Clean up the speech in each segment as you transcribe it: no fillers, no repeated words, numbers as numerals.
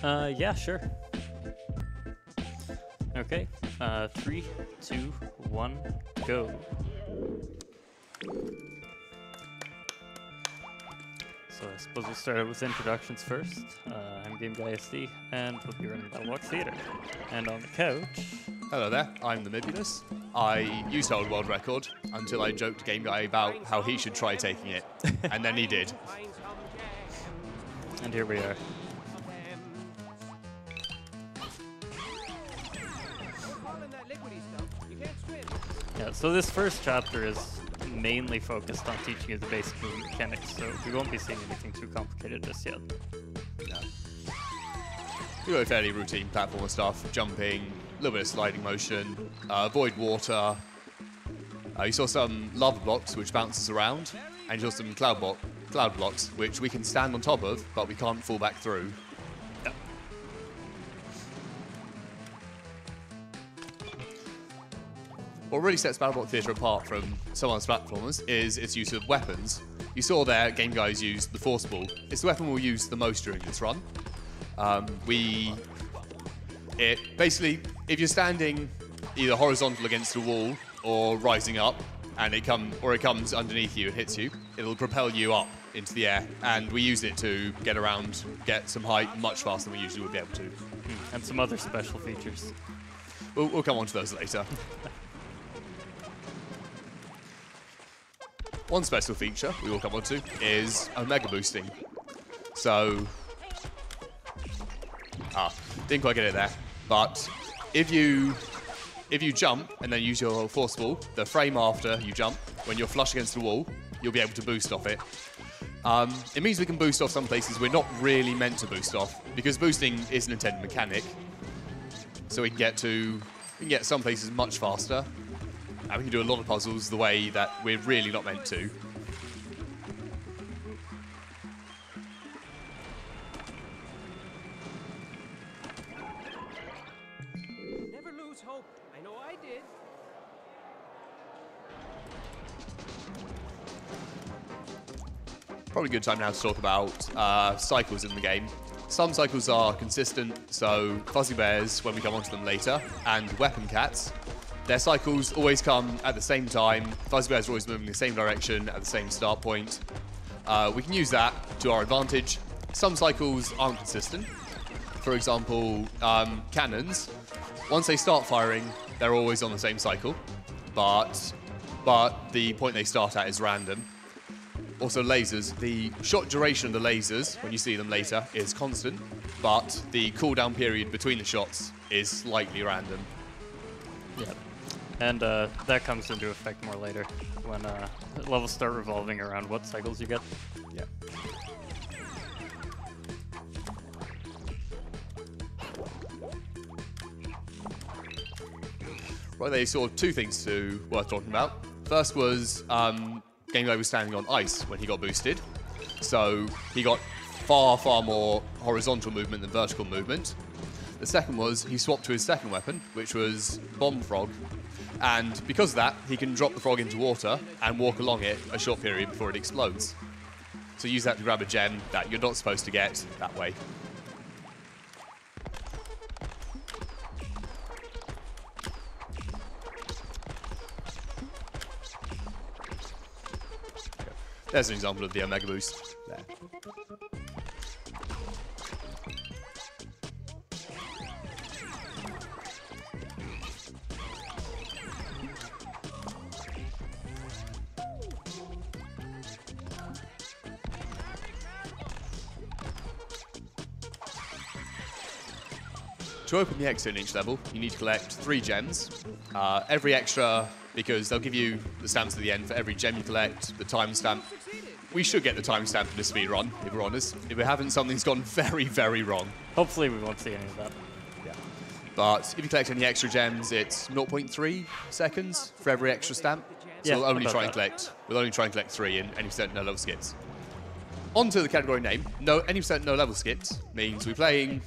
Yeah, sure. Okay, 3, 2, 1, go. So I suppose we'll start out with introductions first. I'm GameguySD, and we'll be running BattleBlock Theater. And on the couch... Hello there, I'm the Mibulus. I used to hold world record until I joked to Game Guy about how he should try taking it, and then he did. And here we are. Yeah, so this first chapter is mainly focused on teaching you the basic movement mechanics, so we won't be seeing anything too complicated just yet. Yeah. You got fairly routine platformer stuff, jumping, a little bit of sliding motion, avoid water. You saw some lava blocks which bounces around, and you saw some cloud blocks which we can stand on top of, but we can't fall back through. Yeah. What really sets BattleBlock Theater apart from some other platformers is its use of weapons. You saw there, Game Guys used the Force Ball. It's the weapon we'll use the most during this run. Basically, if you're standing either horizontal against a wall or rising up, and it comes underneath you and hits you, it'll propel you up into the air, and we use it to get around, get some height much faster than we usually would be able to. And some other special features. We'll come on to those later. One special feature we will come on to is Omega boosting. So, didn't quite get it there, but if you jump and then use your force ball, the frame after you jump, when you're flush against the wall, you'll be able to boost off it. It means we can boost off some places we're not really meant to boost off, because boosting is an intended mechanic. So we can get some places much faster. And we can do a lot of puzzles the way that we're really not meant to. Never lose hope. I know I did. Probably a good time now to talk about cycles in the game. Some cycles are consistent, so Fuzzy Bears, when we come onto them later, and Weapon Cats. Their cycles always come at the same time. Fuzzy Bears are always moving in the same direction at the same start point. We can use that to our advantage. Some cycles aren't consistent. For example, cannons. Once they start firing, they're always on the same cycle, but the point they start at is random. Also lasers. The shot duration of the lasers, when you see them later, is constant, but the cooldown period between the shots is slightly random. Yeah. And that comes into effect more later, when levels start revolving around what cycles you get. Yeah. Right, they saw two things worth talking about. First was Game Guy was standing on ice when he got boosted, so he got far, far more horizontal movement than vertical movement. The second was he swapped to his second weapon, which was Bomb Frog. And because of that, he can drop the frog into water and walk along it a short period before it explodes. So use that to grab a gem that you're not supposed to get that way. There's an example of the Omega boost there. To open the exit in each level, you need to collect 3 gems. Every extra, because they'll give you the stamps at the end for every gem you collect, the timestamp. We should get the timestamp for this speed run, if we're honest. If we haven't, something's gone very, very wrong. Hopefully we won't see any of that. Yeah. But if you collect any extra gems, it's 0.3 seconds for every extra stamp. So we'll only try and collect 3 in any percent no level skips. On to the category name. Any percent no level skips means we're playing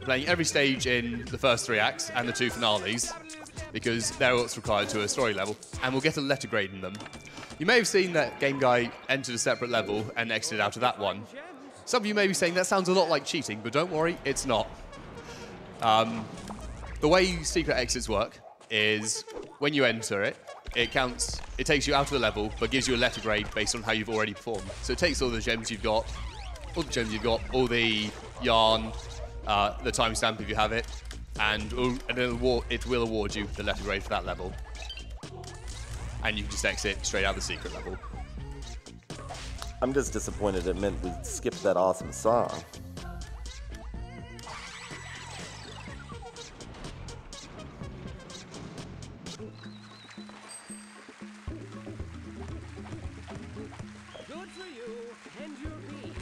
every stage in the first 3 acts and the 2 finales, because they're what's required to a story level, and we'll get a letter grade in them. You may have seen that Game Guy entered a separate level and exited out of that one. Some of you may be saying that sounds a lot like cheating, but don't worry, it's not. The way secret exits work is when you enter it, it takes you out of the level, but gives you a letter grade based on how you've already performed. So it takes all the gems you've got, all the yarn, the timestamp if you have it, and it will award you the letter grade for that level. And you can just exit straight out of the secret level. I'm just disappointed it meant we skipped that awesome song. Good for you and your bee.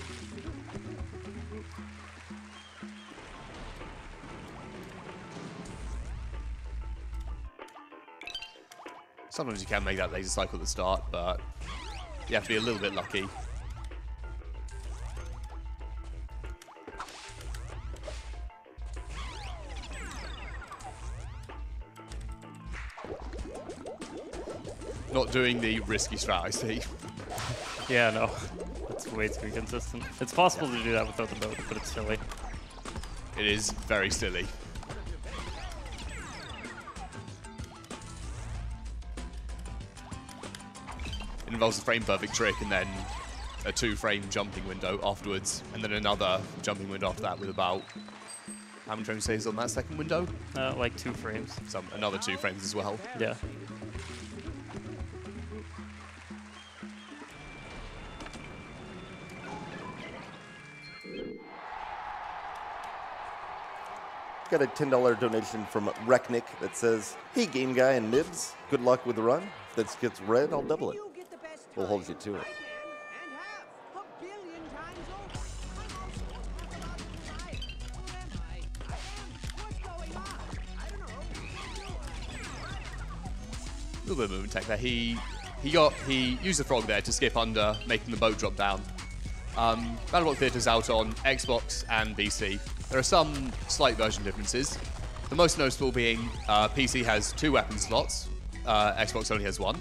Sometimes you can make that laser cycle at the start, but you have to be a little bit lucky. Not doing the risky strat, I see. Yeah, no. That's way too inconsistent. It's possible to do that without the boat, but it's silly. It is very silly. It involves a frame-perfect trick and then a 2-frame jumping window afterwards, and then another jumping window after that with about... How many frames stays on that second window? Like 2 frames. Another 2 frames as well. Yeah. Got a $10 donation from Recknick that says, "Hey, Game Guy and Nibs, good luck with the run. If this gets red, I'll double it. You get the best We'll hold you time to it." I can, and have 1 billion times over. I'm also alive. Who am I? What's going on? I don't know. A little bit of movement tech there. He used the frog there to skip under, making the boat drop down. BattleBlock Theatre's out on Xbox and PC. There are some slight version differences. The most noticeable being PC has 2 weapon slots, Xbox only has 1.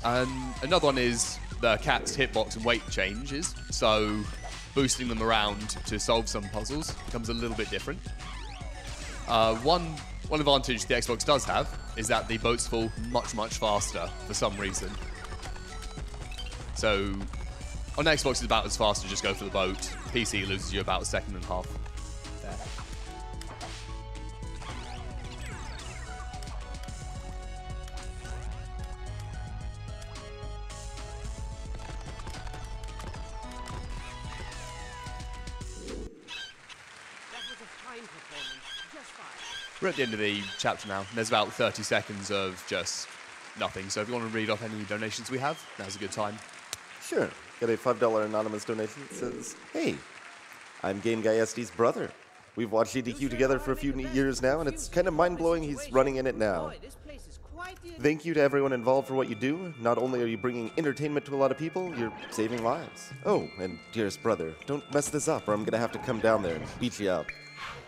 And another one is the cat's hitbox and weight changes, so boosting them around to solve some puzzles becomes a little bit different. One advantage the Xbox does have is that the boats fall much, much faster for some reason. So on Xbox it's about as fast to just go for the boat. PC loses you about 1.5 seconds there. That was a fine performance. Just fine. We're at the end of the chapter now. There's about 30 seconds of just nothing. So if you want to read off any donations we have, now's a good time. Sure. Got a $5 anonymous donation that says, "Hey, I'm GameguySD's brother. We've watched AGDQ together for a few years now, and it's kind of mind-blowing he's running in it now. Boy, this place is quite the Thank you to everyone involved for what you do. Not only are you bringing entertainment to a lot of people, you're saving lives. Oh, and dearest brother, don't mess this up or I'm going to have to come down there and beat you up."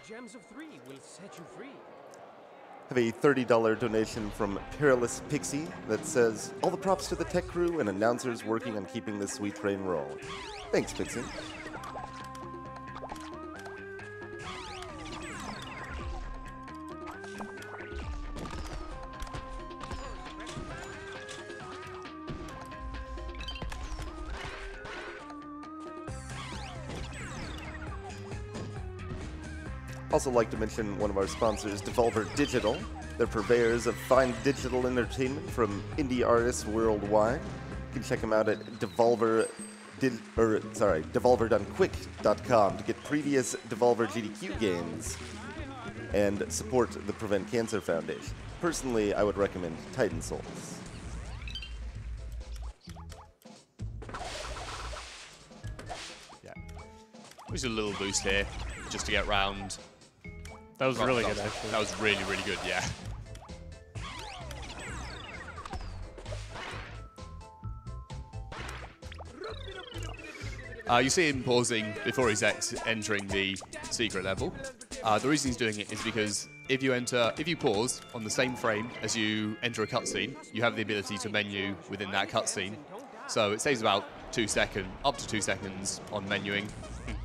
Gems of 3 will set you free. Have a $30 donation from Perilous Pixie that says, "All the props to the tech crew and announcers working on keeping this sweet train roll." Thanks, Pixie. Also like to mention one of our sponsors, Devolver Digital. They're purveyors of fine digital entertainment from indie artists worldwide. You can check them out at devolverdonequick.com to get previous Devolver GDQ games and support the Prevent Cancer Foundation. Personally, I would recommend Titan Souls. Yeah. There's a little boost here just to get round. That was really good, actually. That was really, really good, yeah. You see him pausing before he's entering the secret level. The reason he's doing it is because if you pause on the same frame as you enter a cutscene, you have the ability to menu within that cutscene. So it saves about up to 2 seconds on menuing.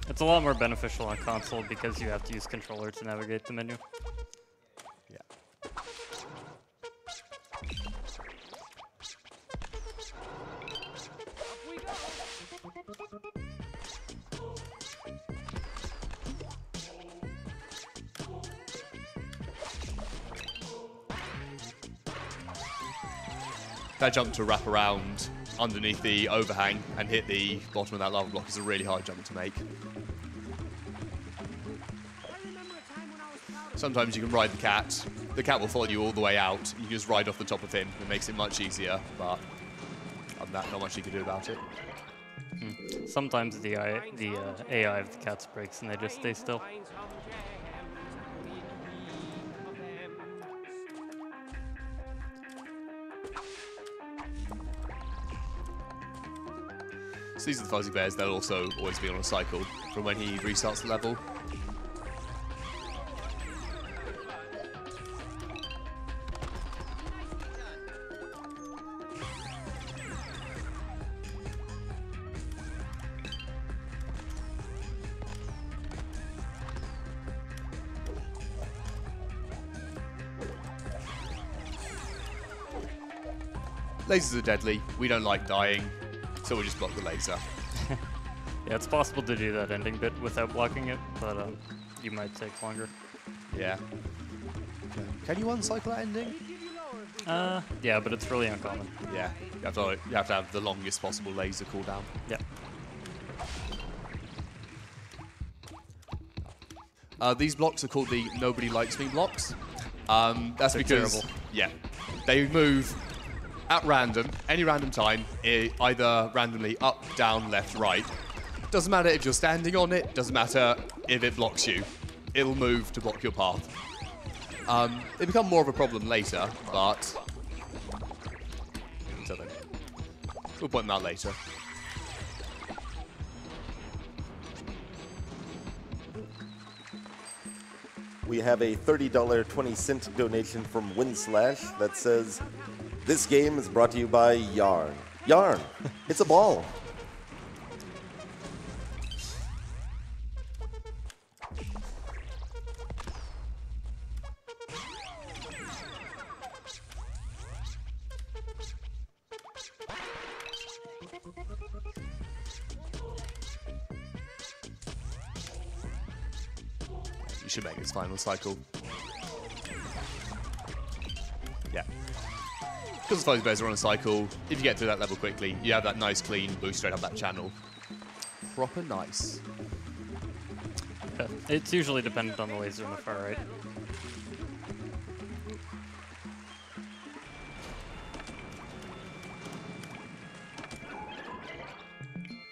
It's a lot more beneficial on console because you have to use controller to navigate the menu. Yeah. That jump to wrap around underneath the overhang and hit the bottom of that lava block is a really hard jump to make. Sometimes you can ride the cat. The cat will follow you all the way out. You can just ride off the top of him. It makes it much easier, but other than that, not much you can do about it. Sometimes the AI of the cats breaks and they just stay still. So these are the fuzzy bears. They'll also always be on a cycle from when he restarts the level. Lasers are deadly. We don't like dying, so we just block the laser. Yeah, it's possible to do that ending bit without blocking it, but you might take longer. Yeah. Can you uncycle that ending? Yeah, but it's really uncommon. Yeah. You have to have the longest possible laser cooldown. Yeah. These blocks are called the Nobody Likes Me blocks. That's They're because terrible. Yeah, they move at random, any random time, either randomly up, down, left, right. Doesn't matter if you're standing on it, doesn't matter if it blocks you. It'll move to block your path. They become more of a problem later, but so then we'll point them out later. We have a $30.20 donation from Winslash that says, "This game is brought to you by Yarn." Yarn! It's a ball! You should make its final cycle. Yeah. Because the fuzzy bears are on a cycle, if you get through that level quickly, you have that nice clean boost straight up that channel. Proper nice. Yeah, it's usually dependent on the laser in the far right.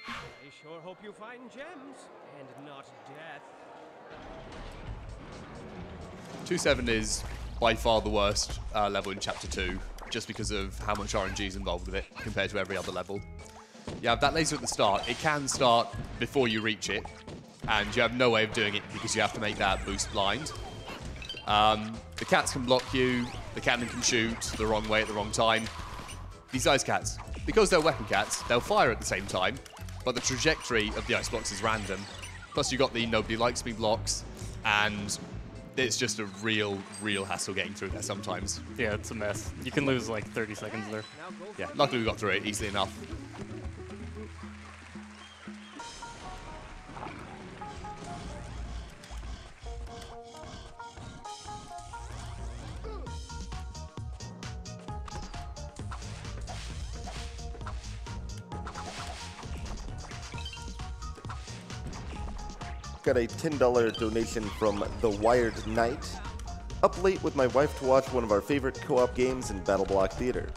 I sure hope you find gems and not death. 2-7 is by far the worst level in Chapter 2, just because of how much RNG is involved with it compared to every other level. You have that laser at the start. It can start before you reach it, and you have no way of doing it because you have to make that boost blind. The cats can block you, the cannon can shoot the wrong way at the wrong time. These ice cats, because they're weapon cats, they'll fire at the same time, but the trajectory of the ice blocks is random. Plus you've got the Nobody Likes Me blocks, and it's just a real hassle getting through there sometimes. Yeah, it's a mess. You can lose like 30 seconds there. Yeah, luckily we got through it easily enough. Got a $10 donation from The Wired Knight. Up late with my wife to watch one of our favorite co-op games in BattleBlock Theater.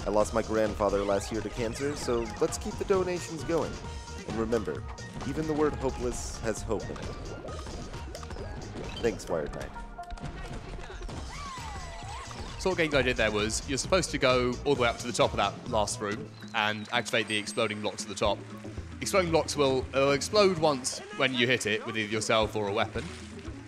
I lost my grandfather last year to cancer, so let's keep the donations going. And remember, even the word hopeless has hope in it. Thanks, Wired Knight. So what Gameguy did there was, you're supposed to go all the way up to the top of that last room and activate the exploding blocks at the top. Exploding blocks will explode once when you hit it with either yourself or a weapon,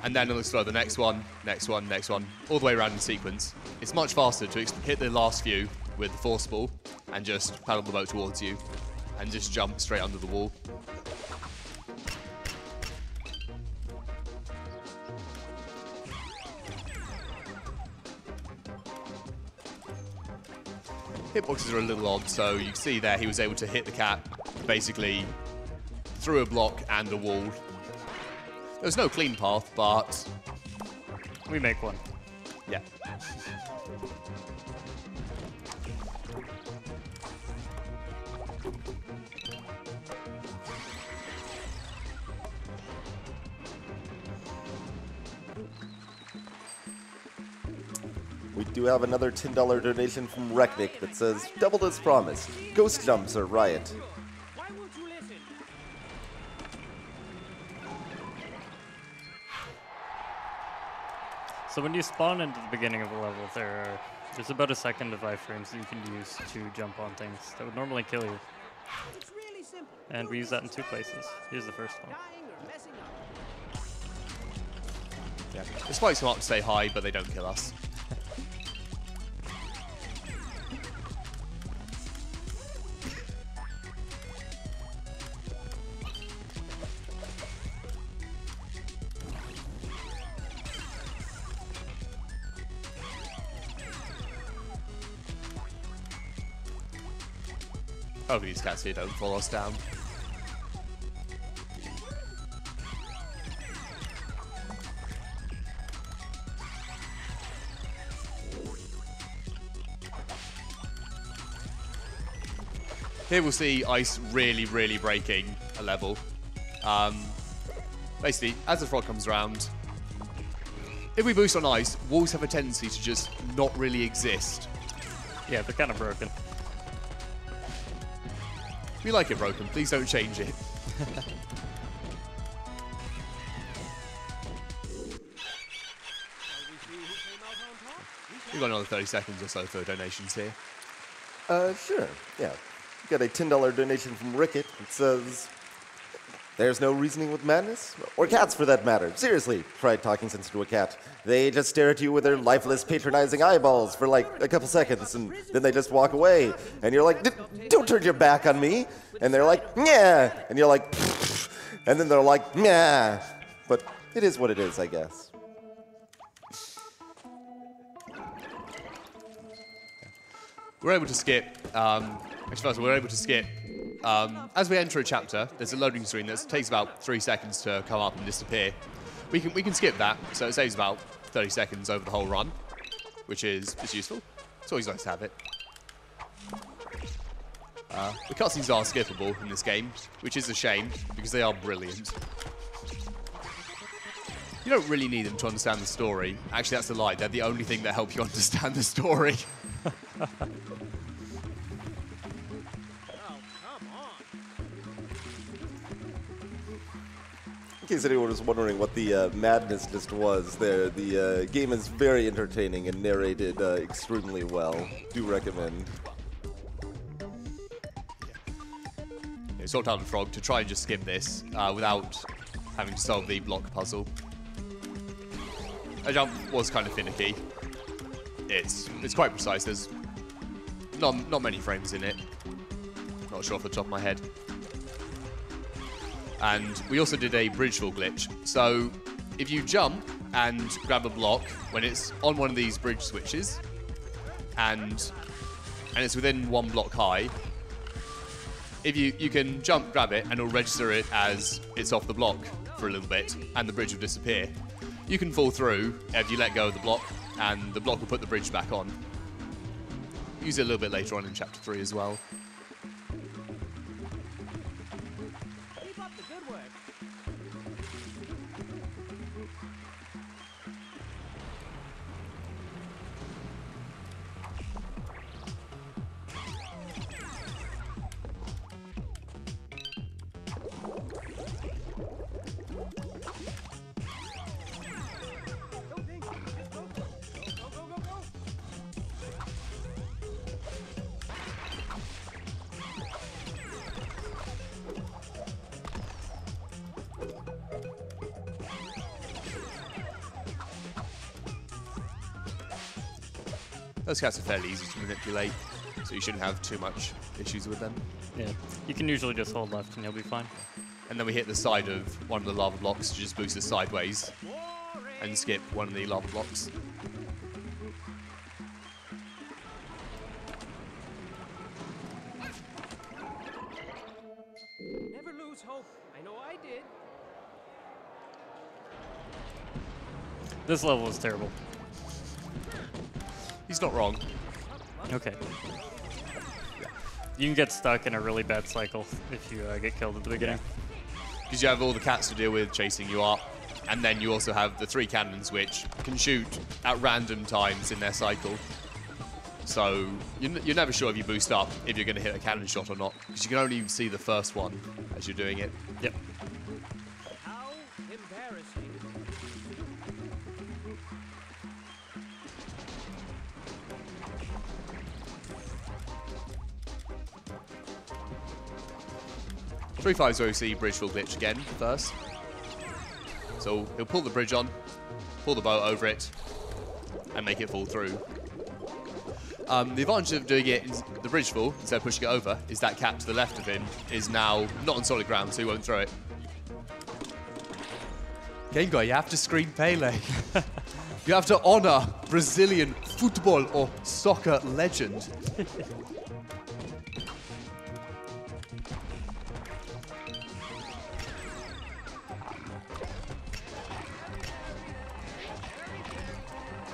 and then it'll explode the next one, next one, next one, all the way around in sequence. It's much faster to hit the last few with the force ball and just paddle the boat towards you. and just jump straight under the wall. Hitboxes are a little odd, so you can see there he was able to hit the cat basically through a block and a wall. There's no clean path, but We make one. yeah. We do have another $10 donation from Reknik that says, doubled as promised. Ghost jumps are riot. Why won't you listen? So when you spawn into the beginning of a level, there's about a second to 5 frames that you can use to jump on things that would normally kill you. It's really simple. And we use that in 2 places. Here's the first one. Dying or messing up. Yeah. The spikes come up to say hi, but they don't kill us. Hopefully these cats here don't fall us down. Here we'll see ice really, really breaking a level. Basically, as the frog comes around, if we boost on ice, walls have a tendency to just not really exist. Yeah, they're kind of broken. We like it broken, please don't change it. We've got another 30 seconds or so for donations here. Sure, yeah. We got a $10 donation from Ricket that says, there's no reasoning with madness, or cats for that matter. Seriously, try talking sense to a cat. They just stare at you with their lifeless, patronizing eyeballs for like a couple seconds, and then they just walk away. And you're like, don't turn your back on me. And they're like, yeah. And you're like, pfft. And then they're like, yeah. But it is what it is, I guess. We're able to skip, actually first of all, we're able to skip, as we enter a chapter, there's a loading screen that takes about 3 seconds to come up and disappear. We can skip that, so it saves about 30 seconds over the whole run, which is useful. It's always nice to have it. The cutscenes are skippable in this game, which is a shame, because they are brilliant. You don't really need them to understand the story. Actually, that's a lie. They're the only thing that help you understand the story. Oh, come on. In case anyone was wondering what the madness just was there, the game is very entertaining and narrated extremely well. Do recommend. Yeah, sort out the frog to try and just skip this without having to solve the block puzzle. A jump was kind of finicky. It's quite precise. There's not many frames in it. Not sure off the top of my head. And we also did a bridge fall glitch. So if you jump and grab a block when it's on one of these bridge switches, and it's within 1 block high, if you can jump, grab it, and it'll register it as it's off the block for a little bit, and the bridge will disappear. You can fall through if you let go of the block, and the block will put the bridge back on. Use it a little bit later on in Chapter 3 as well. Keep up the good work. Go, Pink. Go, go, go, go, go. Those cats are fairly easy to manipulate, so you shouldn't have too much issues with them. Yeah, you can usually just hold left and you'll be fine. And then we hit the side of one of the lava blocks to just boost us sideways and skip one of the lava blocks. Never lose hope. I know I did. This level is terrible. He's not wrong. Okay. You can get stuck in a really bad cycle if you get killed at the beginning. Because you have all the cats to deal with chasing you up, and then you also have the 3 cannons which can shoot at random times in their cycle. So you're never sure if you boost up if you're going to hit a cannon shot or not, because you can only see the first one as you're doing it. Yep. How embarrassing. Three fives where we see bridge will glitch again first. So he'll pull the bridge on, pull the boat over it, and make it fall through. The advantage of doing it in the bridge fall, instead of pushing it over, is that cat to the left of him is now not on solid ground, so he won't throw it. Game Guy, you have to scream Pele. You have to honor Brazilian football or soccer legend.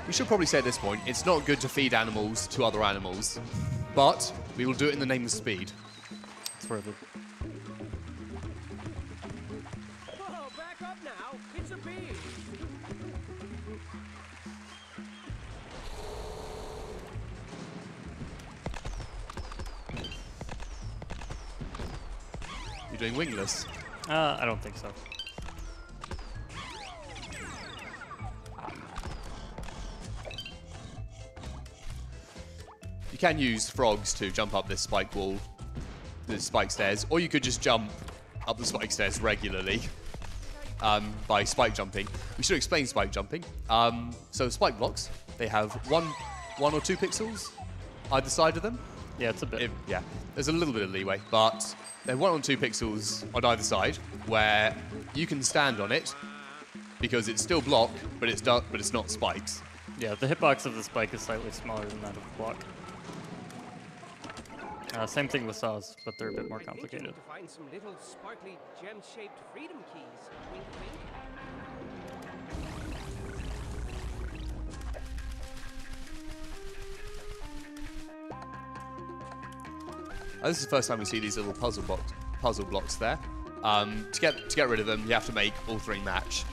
We should probably say at this point, it's not good to feed animals to other animals, but we will do it in the name of speed. It's worth it. Whoa, back up now. It's a bee. You're doing wingless. I don't think so. You can use frogs to jump up this spike wall, the spike stairs, or you could just jump up the spike stairs regularly by spike jumping. We should explain spike jumping. So spike blocks, they have one or two pixels either side of them. Yeah, it's a bit. Yeah, there's a little bit of leeway, but they're 1 or 2 pixels on either side where you can stand on it because it's still block, but it's not spikes. Yeah, the hitbox of the spike is slightly smaller than that of the block. Same thing with saws, but they're a bit more I think you complicated. need to find some little sparkly gem-shaped freedom keys. Wink, wink. This is the first time we see these little puzzle blocks there. To get rid of them, you have to make all 3 match.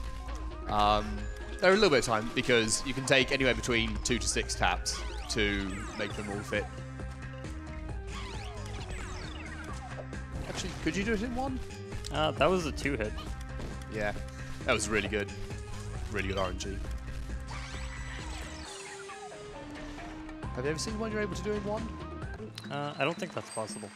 They're a little bit of time because you can take anywhere between 2 to 6 taps to make them all fit. Actually, could you do it in 1? That was a 2-hit. Yeah, that was really good RNG. Have you ever seen one you're able to do in 1? I don't think that's possible.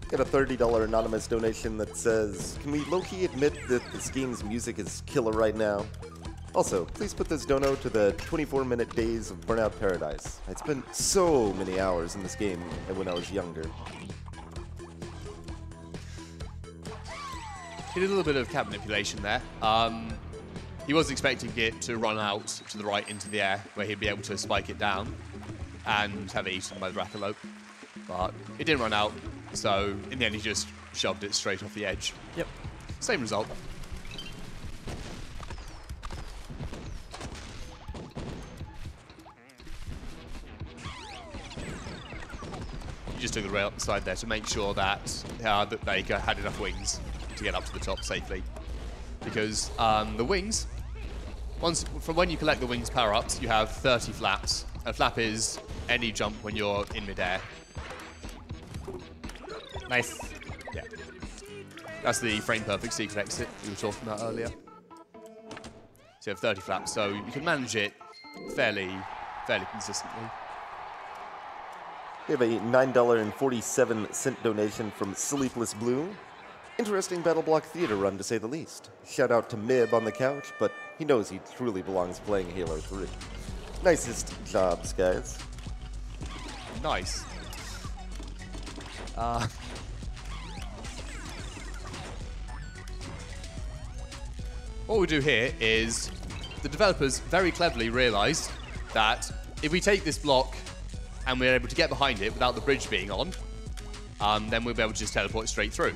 Got a $30 anonymous donation that says, can we low-key admit that this game's music is killer right now? Also, please put this dono to the 24-minute days of Burnout Paradise. I spent so many hours in this game when I was younger. He did a little bit of cap manipulation there. He was expecting it to run out to the right into the air, where he'd be able to spike it down and have it eaten by the Rackalope. But it didn't run out, so in the end he just shoved it straight off the edge. Yep. Same result. You just took the rail up the side there to make sure that they had enough wings to get up to the top safely. Because the wings, from when you collect the wings power-ups, you have 30 flaps. A flap is any jump when you're in midair. Nice. Yeah. That's the frame-perfect secret exit we were talking about earlier. So you have 30 flaps, so you can manage it fairly consistently. We have a $9.47 donation from Sleepless Blue. Interesting BattleBlock theater run, to say the least. Shout out to Mib on the couch, but he knows he truly belongs playing Halo 3. Nicest jobs, guys. Nice. What we do here is the developers very cleverly realized that if we take this block and we're able to get behind it without the bridge being on, then we'll be able to just teleport straight through.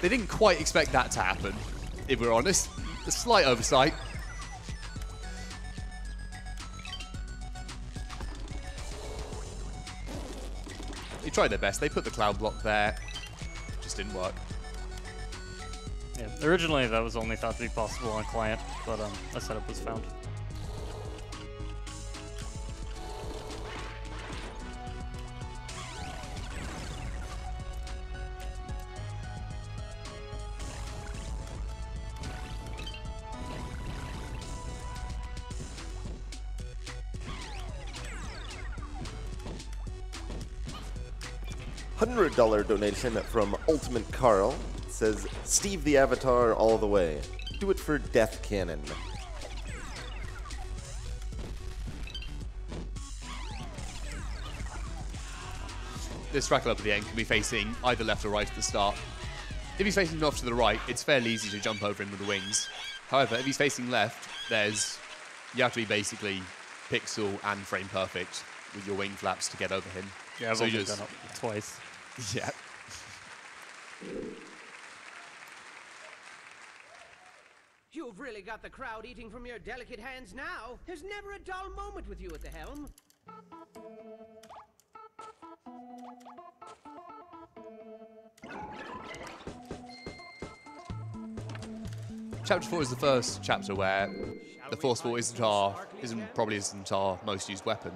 They didn't quite expect that to happen, if we're honest. A slight oversight. They tried their best. They put the cloud block there. Just didn't work. Yeah, originally that was only thought to be possible on client, but a setup was found. $100 donation from Ultimate Carl. Says, Steve the Avatar all the way. Do it for Death Cannon. This Frackle up at the end can be facing either left or right at the start. If he's facing off to the right, it's fairly easy to jump over him with the wings. However, if he's facing left, you have to be basically pixel and frame perfect with your wing flaps to get over him. Yeah, I've only done it twice. Yeah. You've really got the crowd eating from your delicate hands now. There's never a dull moment with you at the helm. Chapter 4 is the first chapter where the Forceball probably isn't our most used weapon.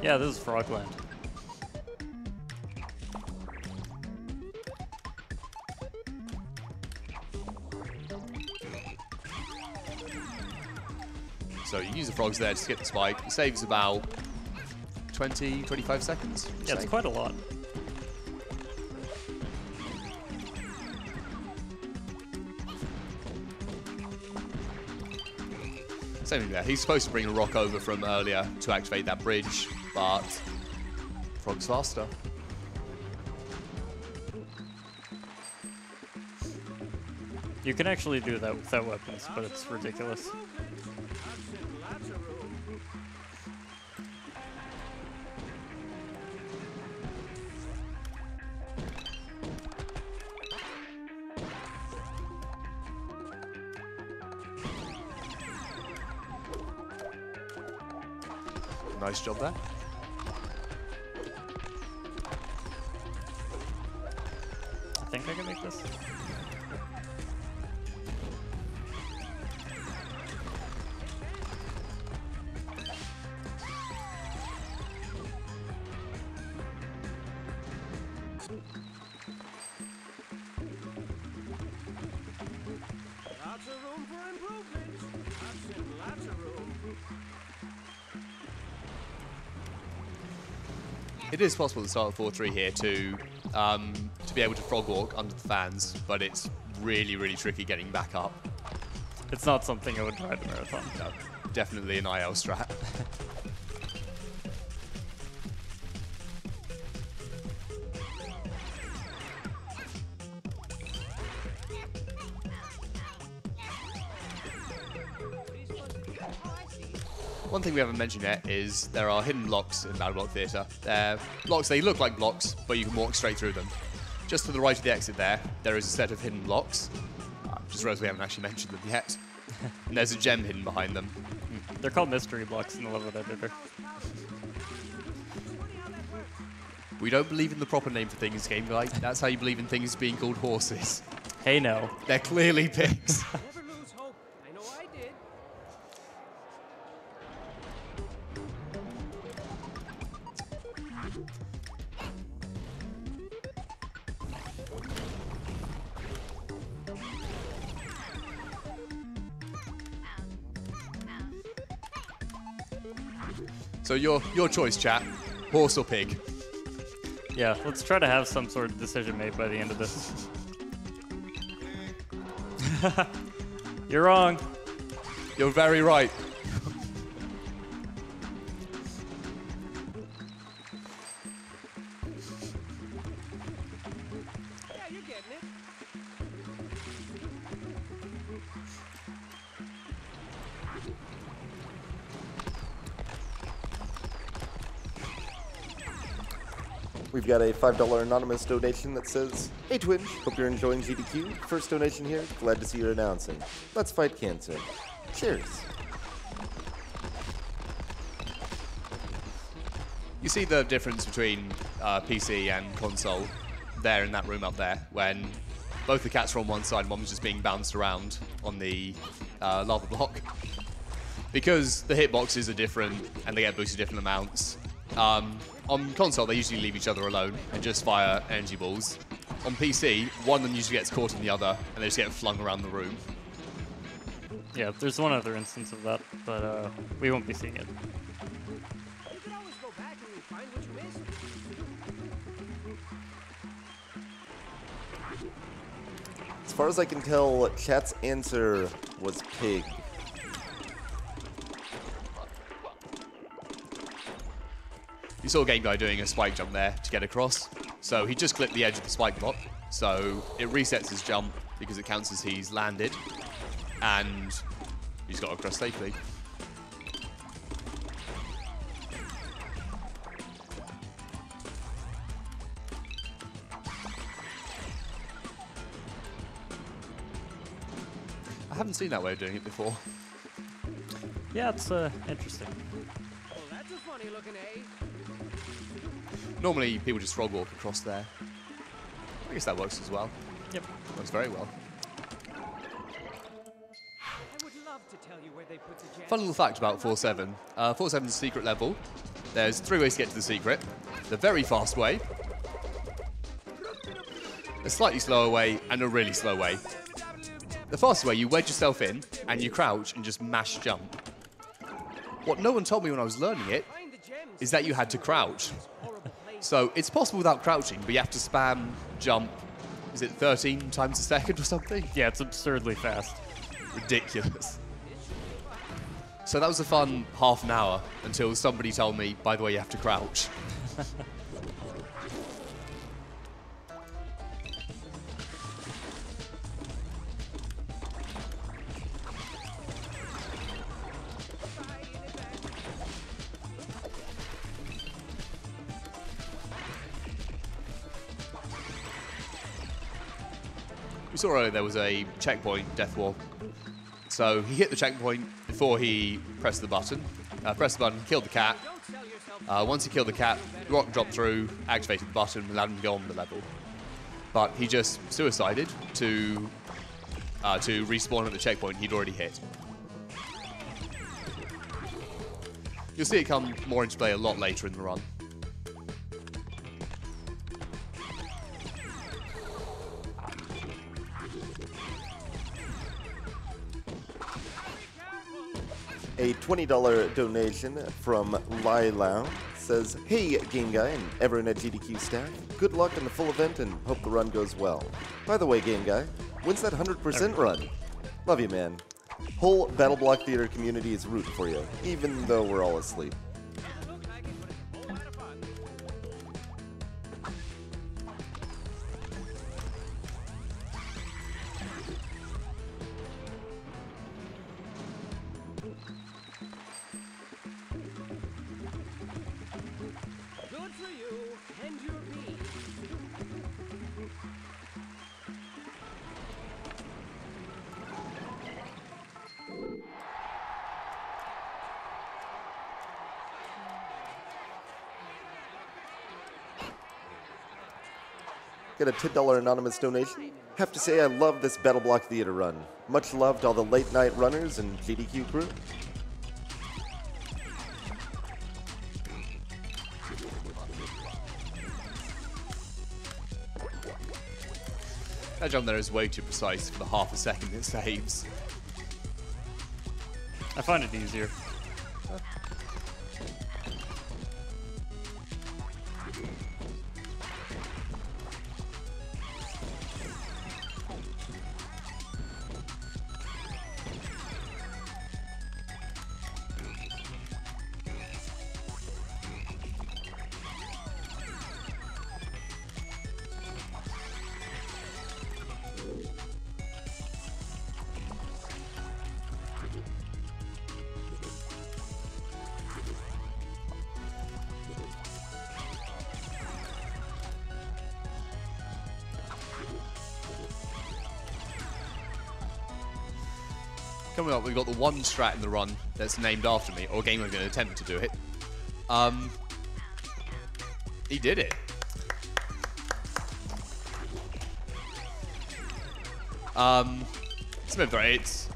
Yeah, this is Frogland. So you can use the frogs there to skip the spike. It saves about 20, 25 seconds. Yeah, it's quite a lot. Same thing there. He's supposed to bring a rock over from earlier to activate that bridge, but frog's faster. You can actually do that without weapons, but it's ridiculous. Nice job there. I think I can make this. Lots of room for improvement. Lots of room. It is possible to start with 4-3 here to be able to frog walk under the fans, but it's really, really tricky getting back up. It's not something I would try at the marathon. No, definitely an IL strat. One thing we haven't mentioned yet is there are hidden blocks in BattleBlock Theatre. They're blocks, they look like blocks, but you can walk straight through them. Just to the right of the exit there is a set of hidden blocks. Just realised we haven't actually mentioned them yet. And there's a gem hidden behind them. They're called mystery blocks in the level editor. We don't believe in the proper name for things, Game Guy. That's how you believe in things being called horses. Hey, no. They're clearly pigs. Never lose hope. I know I did. So So your choice, chat. Horse or pig? Yeah, let's try to have some sort of decision made by the end of this. You're wrong. You're very right. Yeah, you're getting it. We've got a $5 anonymous donation that says, "Hey Twitch, hope you're enjoying GDQ. First donation here. Glad to see you're announcing. Let's fight cancer. Cheers." You see the difference between PC and console there in that room up there, when both the cats are on one side and one was just being bounced around on the lava block. Because the hitboxes are different and they get boosted different amounts, on console they usually leave each other alone and just fire energy balls. On PC, one of them usually gets caught in the other and they just get flung around the room. Yeah, there's one other instance of that, but we won't be seeing it. You can always go back and find what you missed. As far as I can tell, chat's answer was pig. You saw Game Guy doing a spike jump there to get across. So he just clipped the edge of the spike block. So it resets his jump because it counts as he's landed. And he's got across safely. I haven't seen that way of doing it before. Yeah, it's interesting. Well, that's a funny looking A. Normally people just frog walk across there. I guess that works as well. Yep. Works very well. I would love to tell you where they put the jam. Fun little fact about 4-7. 4-7's a secret level. There's 3 ways to get to the secret. The very fast way, a slightly slower way, and a really slow way. The fastest way, you wedge yourself in, and you crouch and just mash jump. What no one told me when I was learning it Find the gems. is that you had to crouch. Horrible place. So it's possible without crouching, but you have to spam jump, is it 13 times a second or something? Yeah, it's absurdly fast. Ridiculous. So that was a fun half an hour until somebody told me, by the way, you have to crouch. We saw earlier there was a checkpoint death wall. So he hit the checkpoint before he pressed the button. Pressed the button, killed the cat. Don't sell yourself. Once he killed the cat, the rock dropped through, activated the button, and allowed him to go on the level. But he just suicided to respawn at the checkpoint he'd already hit. You'll see it come more into play a lot later in the run. A $20 donation from Lila says, "Hey, Game Guy and everyone at GDQ staff. Good luck in the full event and hope the run goes well. By the way, Game Guy, when's that 100% run? Love you, man. Whole BattleBlock Theater community is rooting for you, even though we're all asleep." Look like it, but it's a whole lot of fun. Good for you and your bee. Get a $10 anonymous donation. Have to say I love this BattleBlock Theater run. Much love to all the late night runners and GDQ crew. That jump there is way too precise for the half a second it saves. I find it easier. Coming up, we've got the one strat in the run that's named after me, or Gamer going to attempt to do it. He did it. It's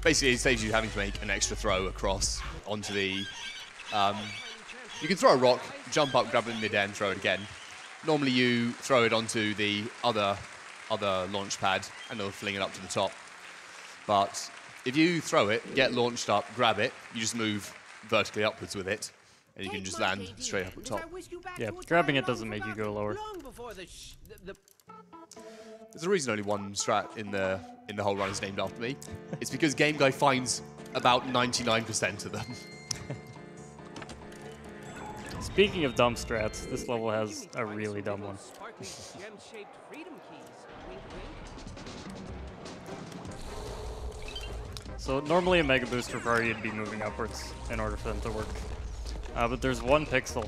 basically it saves you having to make an extra throw across onto the. You can throw a rock, jump up, grab it in mid-air, and throw it again. Normally, you throw it onto the other launch pad, and it'll fling it up to the top. But if you throw it, get launched up, grab it, you just move vertically upwards with it, and you can just land straight up at the top. Yeah, grabbing it doesn't make you go lower. There's a reason only one strat in the whole run is named after me. It's because Game Guy finds about 99% of them. Speaking of dumb strats, this level has a really dumb one. So normally a Mega Boost requires you to be moving upwards in order for them to work. But there's one pixel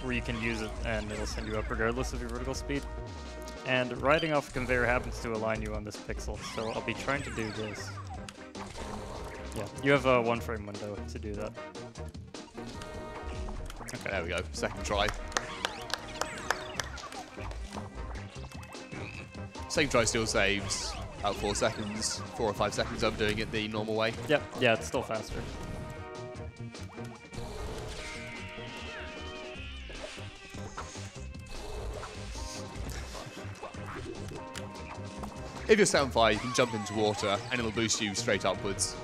where you can use it and it'll send you up regardless of your vertical speed. And riding off a conveyor happens to align you on this pixel, so I'll be trying to do this. Yeah, you have a 1 frame window to do that. Okay, there we go. Second try. Second try still saves about 4 seconds, 4 or 5 seconds of doing it the normal way. Yep, yeah, it's still faster. If you're set on fire, you can jump into water and it'll boost you straight upwards.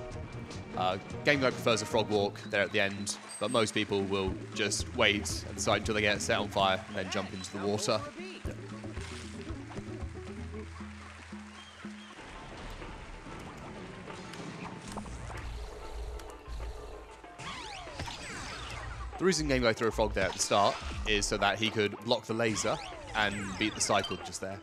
Game Guy prefers a frog walk there at the end, but most people will just wait and decide until they get set on fire and then jump into the water. The reason Game Guy threw a frog there at the start is so that he could block the laser and beat the cycle just there.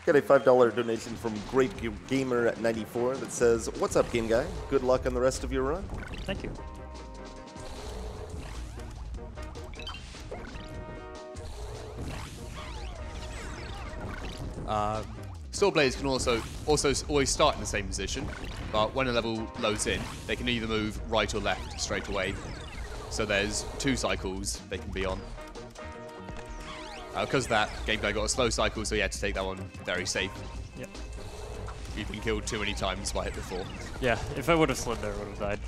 Got a $5 donation from Great Gamer at 94 that says, "What's up, Game Guy? Good luck on the rest of your run." Thank you. Sword blades can also always start in the same position, but when a level loads in, they can either move right or left straight away. So there's 2 cycles they can be on. Because of that, Game Guy got a slow cycle, so he had to take that one very safe. Yep. You've been killed too many times by it before. Yeah, if I would have slid there, I would have died.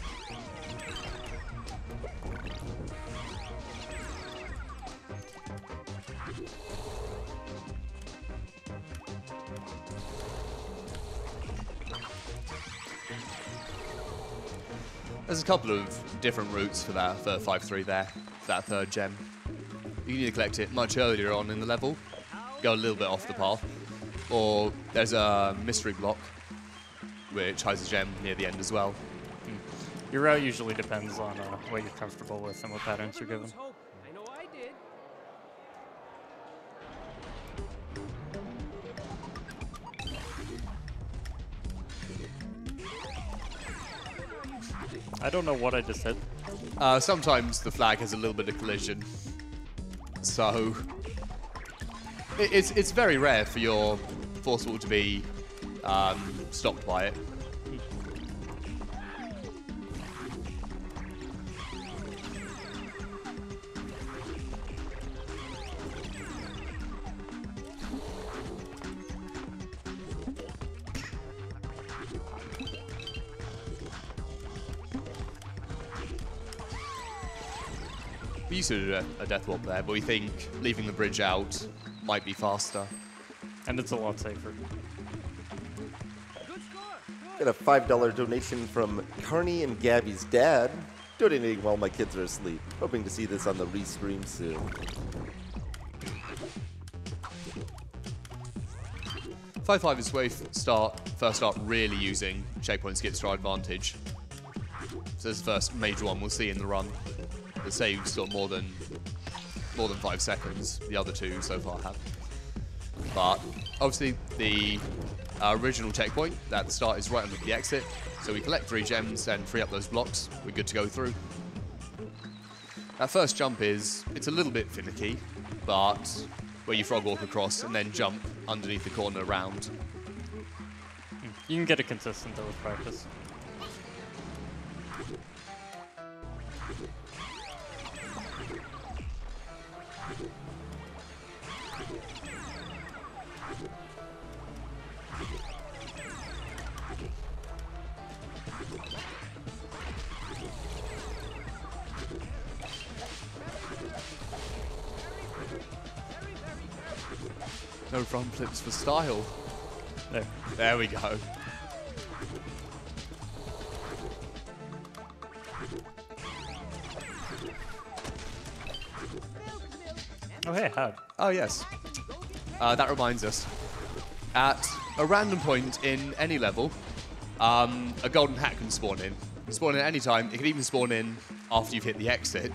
There's a couple of different routes for that, for 5-3 there, for that 3rd gem. You can either collect it much earlier on in the level, go a little bit off the path, or there's a mystery block, which hides a gem near the end as well. Your route usually depends on what you're comfortable with and what patterns you're given. I know I did. I don't know what I just hit. Sometimes the flag has a little bit of collision, so it's very rare for your force wall to be stopped by it. We used to do a death warp there, but we think leaving the bridge out might be faster. And it's a lot safer. Good score. Got a $5 donation from Carney and Gabby's dad, donating while my kids are asleep. Hoping to see this on the restream soon. 5-5 is where you first start really using checkpoint skips to our advantage. So this is the first major one we'll see in the run. The saves sort of more than 5 seconds. The other two so far have. But obviously the original checkpoint at the start is right under the exit. So we collect 3 gems and free up those blocks. We're good to go through. That first jump it's a little bit finicky, but where you frog walk across and then jump underneath the corner around. You can get it consistent though with practice. No front flips for style. There we go. Oh hey, Had. Oh yes. That reminds us. At a random point in any level, a golden hat can spawn in. Spawn in at any time. It can even spawn in after you've hit the exit.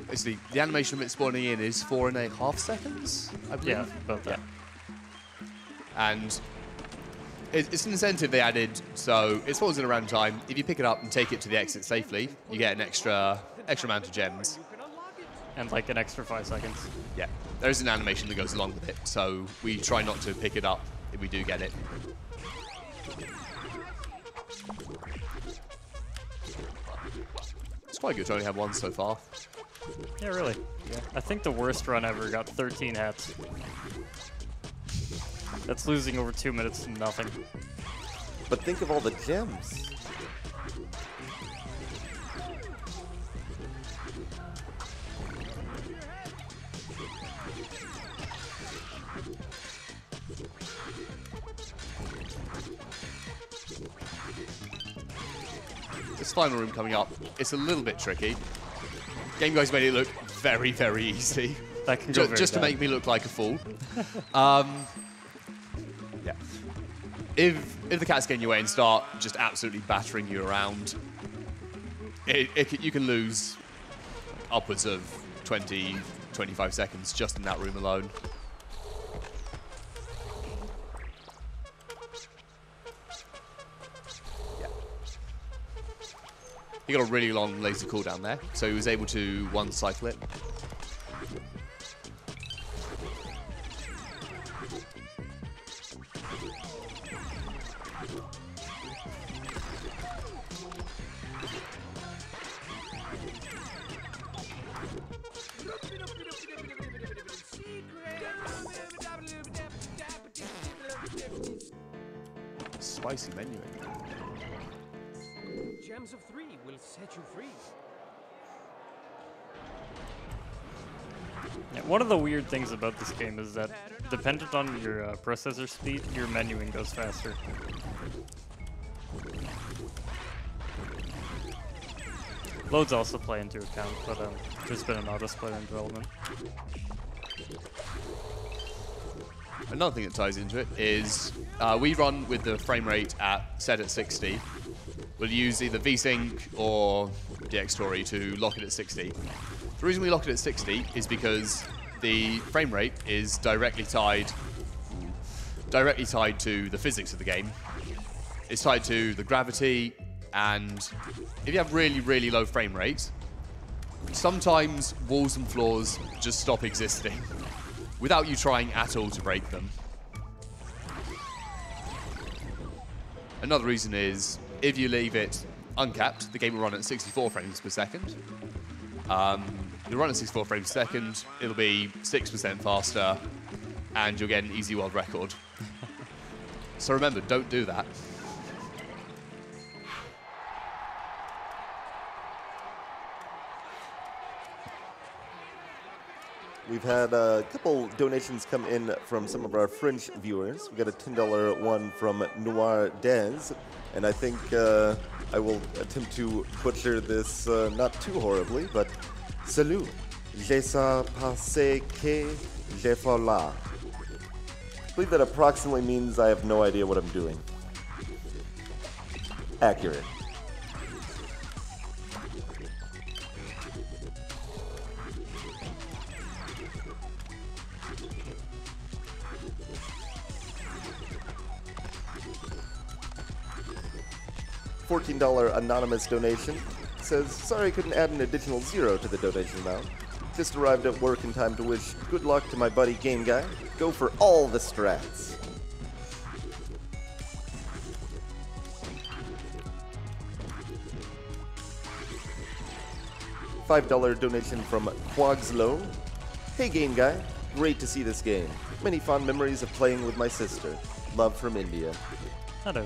Basically, the animation of it spawning in is 4.5 seconds, I believe. Yeah, about that. And it's an incentive they added, so it spawns in around time. If you pick it up and take it to the exit safely, you get an extra amount of gems. And like an extra 5 seconds. Yeah, there is an animation that goes along with it, so we try not to pick it up if we do get it. It's quite good to only have one so far. Yeah, really. Yeah. I think the worst run ever got 13 hats. That's losing over 2 minutes to nothing. But think of all the gems. This final room coming up, it's a little bit tricky. Game Guys made it look very, very easy. That can go Just to make me look like a fool. Yeah. If the cats get in your way and start just absolutely battering you around, you can lose upwards of 20, 25 seconds just in that room alone. Yeah. He got a really long laser cooldown there, so he was able to one-cycle it. Spicy menu. Gems of 3 will set you free. Yeah, one of the weird things about this game is that, dependent on your processor speed, your menuing goes faster. Loads also play into account, but there's been an autosplitter in development. Another thing that ties into it is we run with the frame rate set at 60. We'll use either VSync or DxTory to lock it at 60. The reason we lock it at 60 is because the frame rate is directly tied to the physics of the game. It's tied to the gravity, and if you have really, really low frame rate, sometimes walls and floors just stop existing without you trying at all to break them. Another reason is, if you leave it uncapped, the game will run at 64 frames per second. You'll run at 64 frames per second, it'll be 6% faster, and you'll get an easy world record. So remember, don't do that. We've had a couple donations come in from some of our French viewers. We got a $10 one from Noir Dez, and I think I will attempt to butcher this not too horribly, but Salut, j'ai ça passé que j'ai fait là. believe that approximately means I have no idea what I'm doing. Accurate. $14 anonymous donation says, sorry I couldn't add an additional 0 to the donation amount. Just arrived at work in time to wish good luck to my buddy Game Guy. Go for all the strats. $5 donation from Quagslow. Hey Game Guy, great to see this game. Many fond memories of playing with my sister. Love from India. Hello.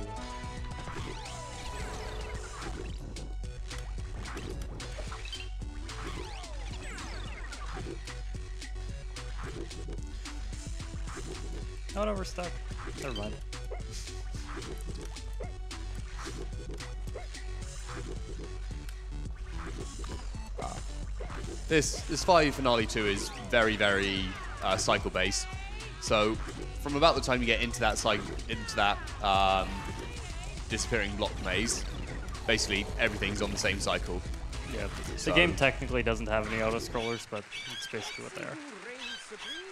Oh no, we're stuck. Never mind. This Fire Finale 2 is very, very cycle based. So from about the time you get into that disappearing block maze, basically everything's on the same cycle. Yeah, So- the game technically doesn't have any auto scrollers, but it's basically what they are. Reigns supreme.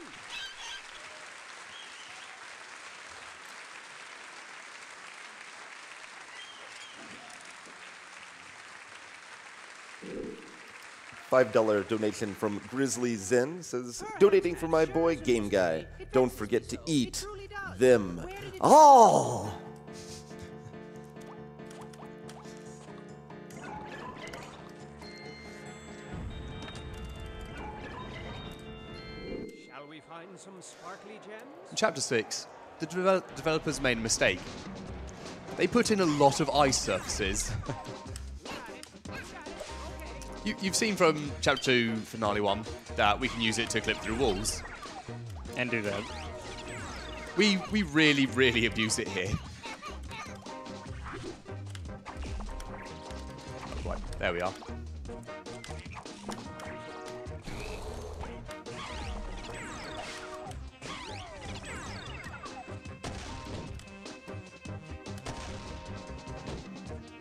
$5 donation from Grizzly Zen says, donating for my boy Game Guy. Don't forget to eat them all. Shall we find some sparkly gems? In Chapter 6, the developers made a mistake. They put in a lot of ice surfaces. You've seen from Chapter 2 Finale 1 that we can use it to clip through walls. And do that. We really, really abuse it here. Right, there we are.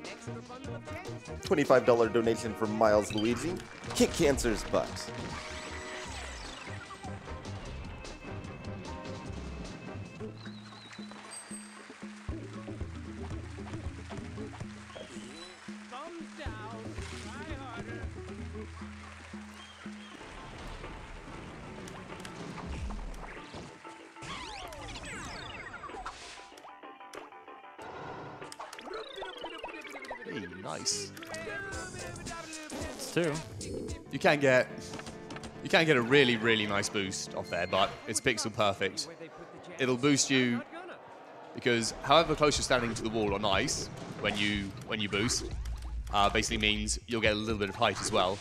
Extra bundle of gems. $25 donation from Miles Luigi. Kick cancer's butt. Thumbs down. Try harder. Hey, nice. It's 2. You can get a really, really nice boost off there, but it's pixel perfect. Where they put the gems. It'll boost you Not gonna. because however close you're standing to the wall on ice when you boost, basically means you'll get a little bit of height as well.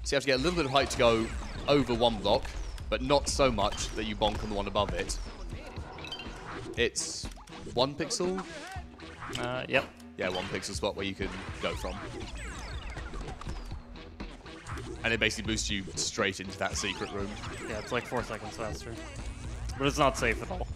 So you have to get a little bit of height to go over one block, but not so much that you bonk on the one above it. It's 1 pixel? Yep. Yeah, 1 pixel spot where you can go from. And it basically boosts you straight into that secret room. Yeah, it's like 4 seconds faster. But it's not safe at all.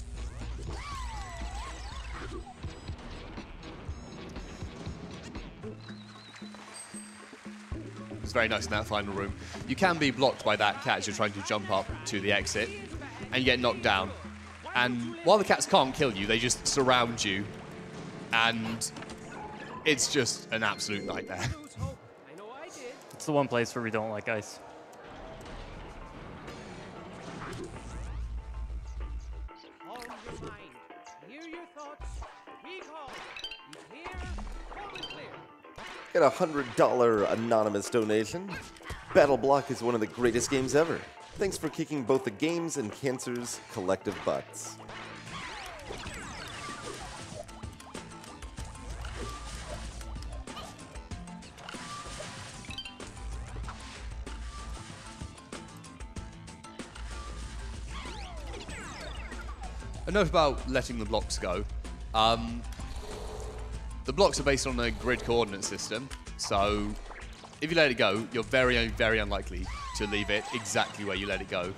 It's very nice in that final room. You can be blocked by that cat as you're trying to jump up to the exit, and you get knocked down. And while the cats can't kill you, they just surround you, and it's just an absolute nightmare. Lose hope. I know I did. It's the one place where we don't like ice. Calm your mind. Hear your thoughts. Recall. He's here. All is clear. Get a $100 anonymous donation. BattleBlock is one of the greatest games ever. Thanks for kicking both the games and cancer's collective butts. A note about letting the blocks go. The blocks are based on a grid coordinate system, so if you let it go, you're very, very unlikely to leave it exactly where you let it go.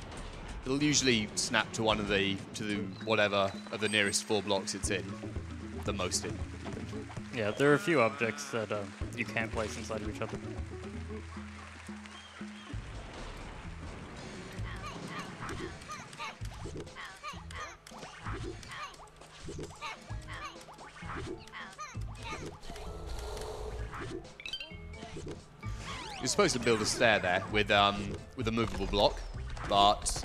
it'll usually snap to whatever of the nearest 4 blocks it's in, the most in. Yeah, there are a few objects that you can't place inside of each other. You're supposed to build a stair there with a movable block, but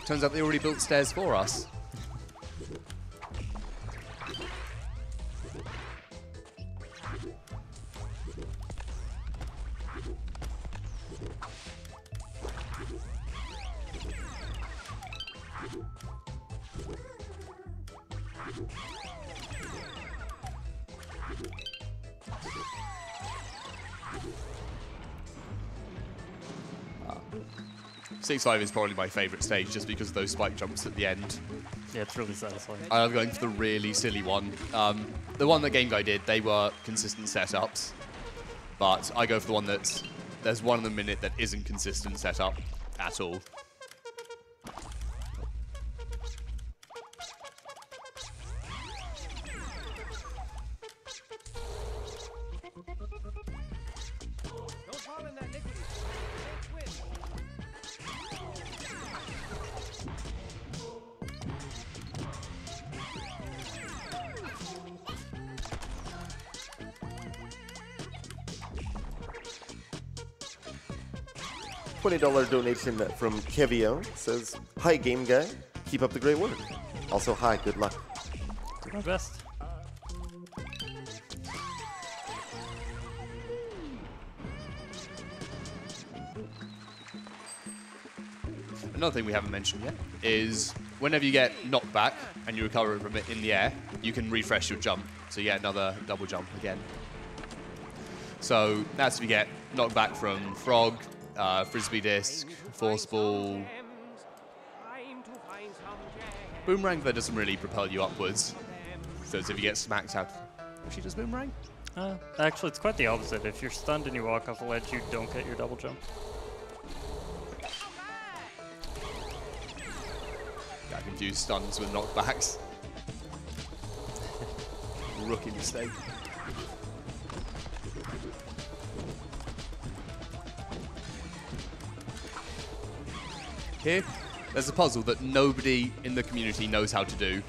turns out they already built stairs for us. Six 5 is probably my favourite stage just because of those spike jumps at the end. Yeah, it's really satisfying. I love going for the really silly one. The one that Game Guy did, they were consistent setups, but I go for the one there's one in the minute that isn't consistent setup at all. Don't fall in that liquid. Swim. $20 donation from Kevio says, "Hi, Game Guy. Keep up the great work. Also, hi, good luck." Do my best. Another thing we haven't mentioned yet is whenever you get knocked back and you recover from it in the air, you can refresh your jump, so you get another double jump again. So that's if you get knocked back from frog, frisbee disc, force ball. Time to find some jam. Boomerang, that doesn't really propel you upwards. So it's if you get smacked out. Actually, does boomerang? Actually, it's quite the opposite. If you're stunned and you walk off a ledge, you don't get your double jump. I confuse stuns with knockbacks. Rookie mistake. Here, there's a puzzle that nobody in the community knows how to do.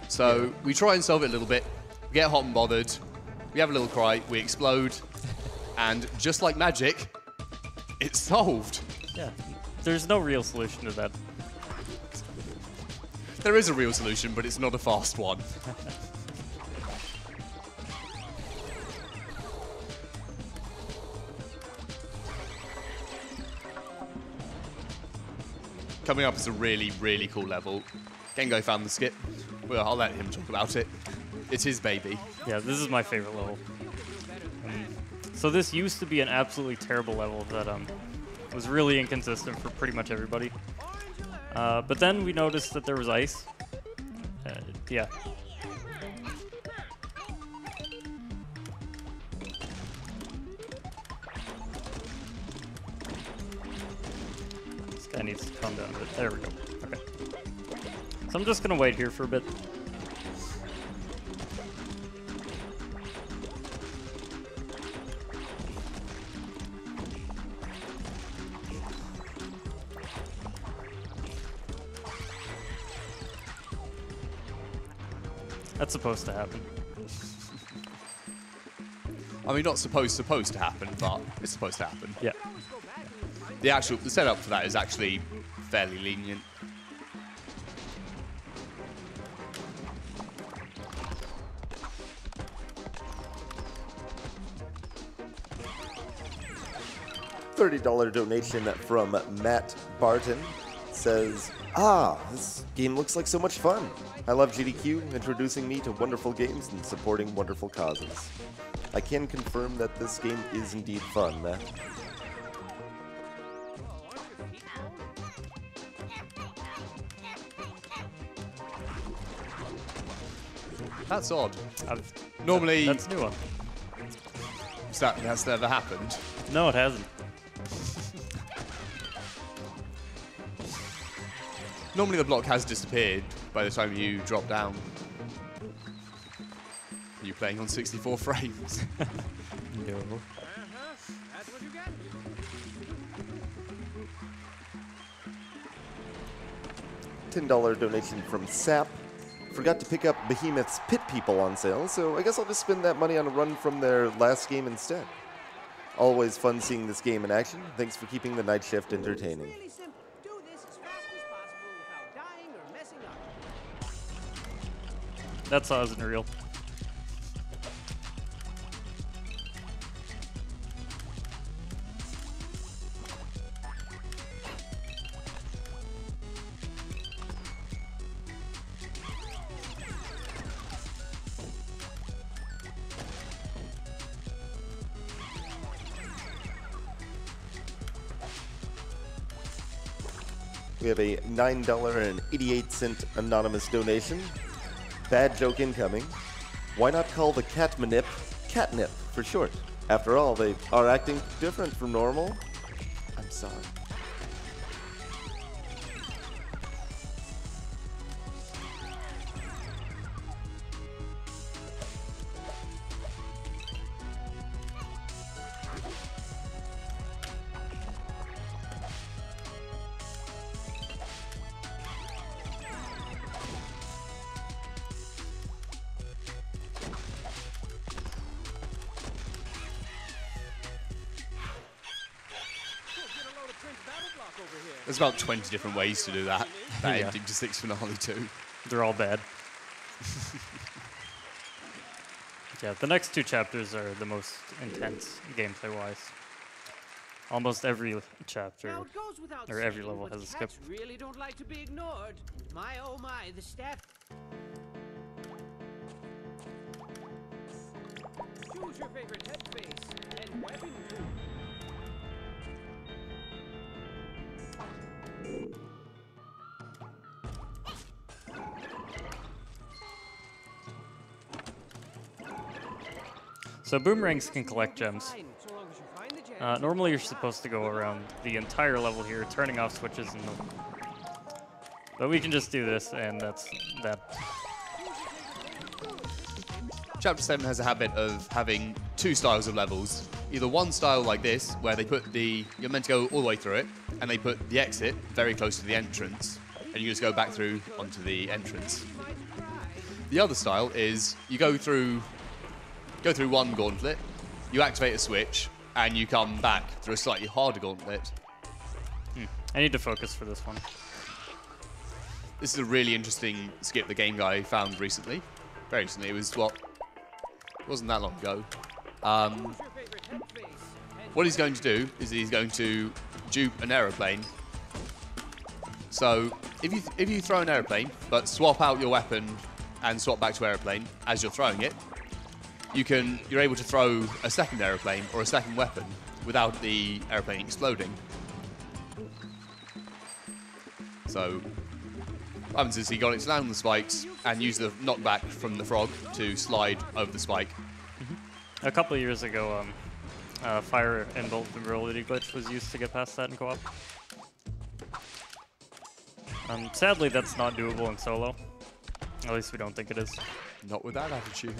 So we try and solve it a little bit, we get hot and bothered, we have a little cry, we explode, and just like magic, it's solved. Yeah, there's no real solution to that. There is a real solution, but it's not a fast one. Coming up is a really, really cool level. Gengo found the skip. Well, I'll let him talk about it. It's his baby. Yeah, this is my favorite level. So this used to be an absolutely terrible level that was really inconsistent for pretty much everybody. But then we noticed that there was ice. Yeah. This guy needs to calm down a bit. There we go. Okay. So I'm just gonna wait here for a bit. That's supposed to happen. I mean, not supposed to happen, but it's supposed to happen. Yeah. The setup for that is actually fairly lenient. $30 donation from Matt Barton says, "Ah, this game looks like so much fun. I love GDQ introducing me to wonderful games and supporting wonderful causes. I can confirm that this game is indeed fun, Matt." That's odd. Normally, That's a new one. that's never happened. No, it hasn't. Normally the block has disappeared by the time you drop down. Are you playing on 64 frames? No. That's what you get. $10 donation from Sap. Forgot to pick up Behemoth's Pit People on sale, so I guess I'll just spend that money on a run from their last game instead. Always fun seeing this game in action. Thanks for keeping the night shift entertaining. Really simple. Do this as fast as possible without dying or messing up. That saw isn't real. We have a $9.88 anonymous donation. Bad joke incoming. Why not call the cat manip catnip for short? After all, they are acting different from normal. I'm sorry. There's about 20 different ways to do that. That Yeah. ending to 6 Finale 2. They're all bad. Yeah, the next two chapters are the most intense gameplay-wise. Almost every chapter, Now it goes without or every saying, level but has a skip. cats really don't like to be ignored. My oh my, the staff. Choose your favorite headspace and weapon too. So boomerangs can collect gems. Fine, so long as you find the gem. Normally you're supposed to go around the entire level here, turning off switches and but we can just do this, and that's that. Chapter 7 has a habit of having two styles of levels. Either one style like this, where they put you're meant to go all the way through it, and they put the exit very close to the entrance, and you just go back through onto the entrance. The other style is you go through one gauntlet, you activate a switch, and you come back through a slightly harder gauntlet. I need to focus for this one. This is a really interesting skip the game guy found recently. Very recently, it wasn't that long ago. What he's going to do is he's going to dupe an aeroplane. So if you throw an aeroplane, but swap out your weapon and swap back to aeroplane as you're throwing it, you're able to throw a second aeroplane or a second weapon without the aeroplane exploding. So what happens is he got it to land on the spikes and use the knockback from the frog to slide over the spike. A couple of years ago, fire and vulnerability glitch was used to get past that in co-op. Sadly, that's not doable in solo. At least we don't think it is. Not with that attitude.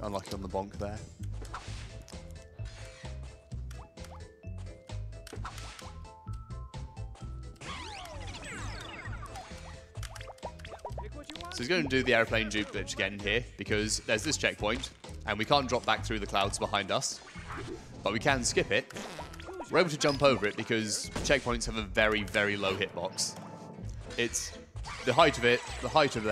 Unlucky on the bonk there. So he's going to do the airplane dupe glitch again here, because there's this checkpoint, and we can't drop back through the clouds behind us, but we can skip it. We're able to jump over it because checkpoints have a very, very low hitbox. It's the height of it, the height of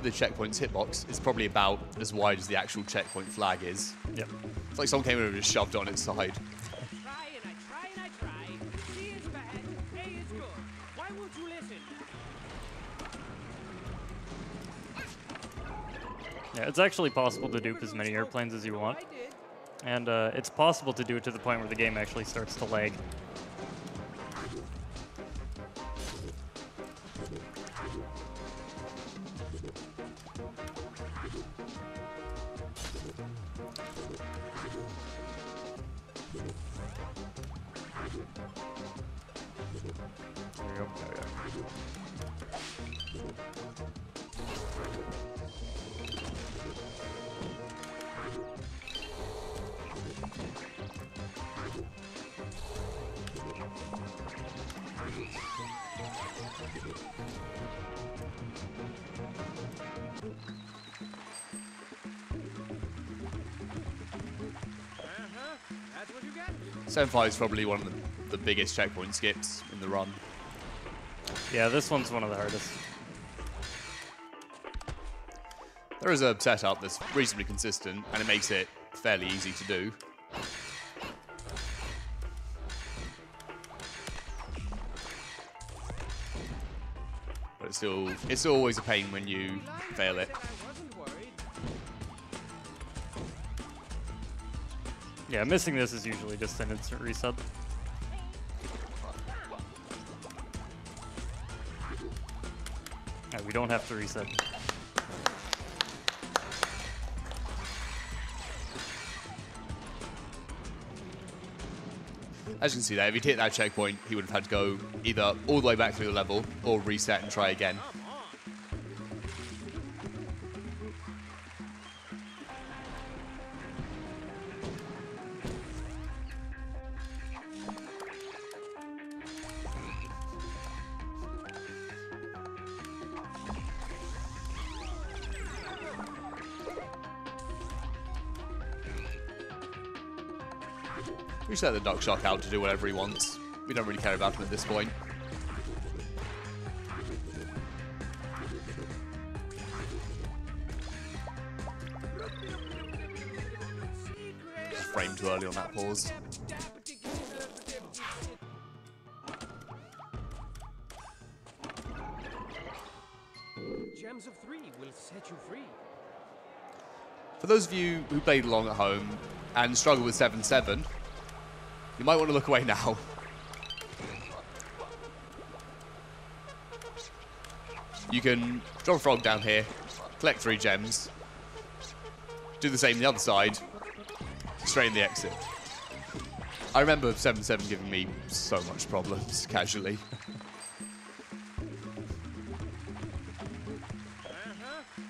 the checkpoint's hitbox is probably about as wide as the actual checkpoint flag is. Yep. It's like someone came over and just shoved it on its side. I try and I try and I try. C is bad, A is good. Why won't you listen? Yeah, it's actually possible to dupe as many airplanes as you want. I did. And it's possible to do it to the point where the game actually starts to lag. we go. That's what you get. 7-5 is probably one of the biggest checkpoint skips in the run. Yeah, this one's one of the hardest. There is a setup that's reasonably consistent, and it makes it fairly easy to do. But it's still always a pain when you fail it. I wasn't worried. Yeah, missing this is usually just an instant reset. Yeah, we don't have to reset. As you can see there, if he'd hit that checkpoint, he would have had to go either all the way back through the level or reset and try again. We just let the Duck Shark out to do whatever he wants. We don't really care about him at this point. Frame too early on that pause. Gems of 3 will set you free. For those of you who played along at home and struggle with 7-7, you might want to look away now. You can drop a frog down here, collect 3 gems, do the same the other side, straight in the exit. I remember 7-7 giving me so much problems casually.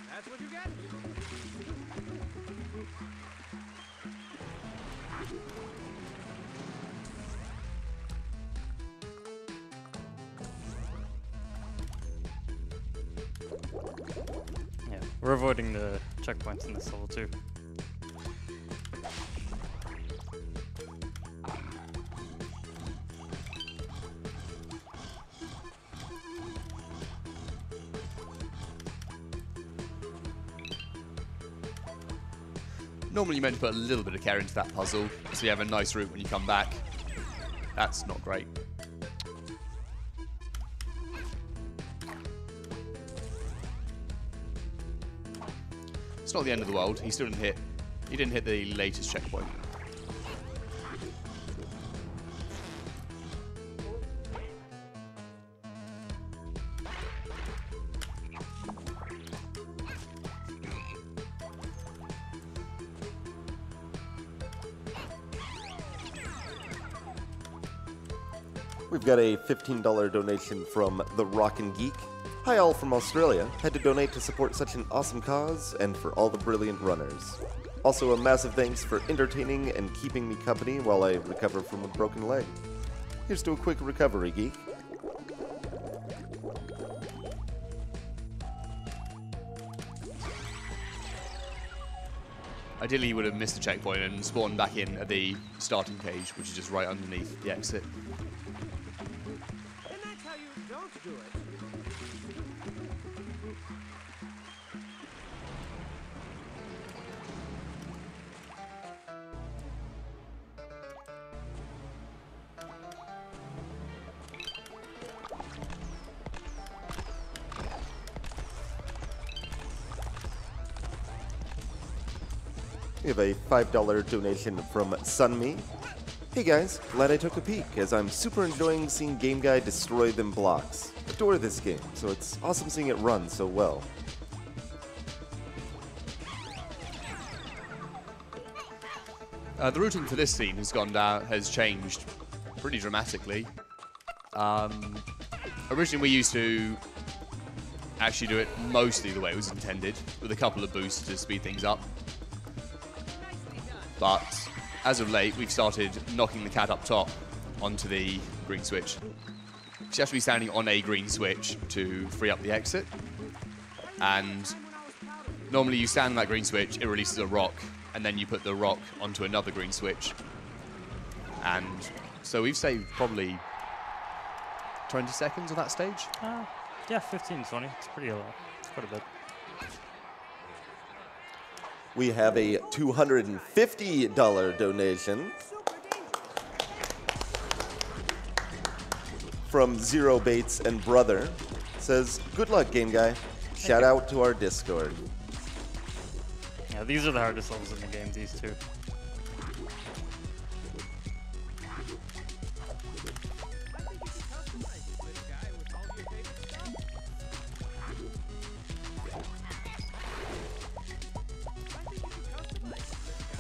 That's what you get. Yeah, we're avoiding the checkpoints in this level too. Normally you're meant to put a little bit of care into that puzzle, so you have a nice route when you come back. That's not great. It's not the end of the world. He didn't hit the latest checkpoint. We've got a $15 donation from The Rockin' Geek. Hi all from Australia. Had to donate to support such an awesome cause and for all the brilliant runners. Also a massive thanks for entertaining and keeping me company while I recover from a broken leg. Here's to a quick recovery, Geek. Ideally, he would have missed the checkpoint and spawned back in at the starting cage, which is just right underneath the exit. And that's how you don't do it. We have a $5 donation from Sunme. Hey guys, glad I took a peek, as I'm super enjoying seeing Game Guy destroy them blocks. Adore this game, so it's awesome seeing it run so well. The routing for this scene has changed pretty dramatically. Originally, we used to actually do it mostly the way it was intended, with a couple of boosts to speed things up. But as of late, we've started knocking the cat up top onto the green switch. You have to be standing on a green switch to free up the exit. And normally you stand on that green switch, it releases a rock, and then you put the rock onto another green switch. And so we've saved probably 20 seconds on that stage. Yeah, 15, 20. It's pretty low. It's quite a bit. We have a $250 donation from Zero Bates and Brother. Says, good luck, Game Guy. Shout out to our Discord. Yeah, these are the hardest levels in the game, these two.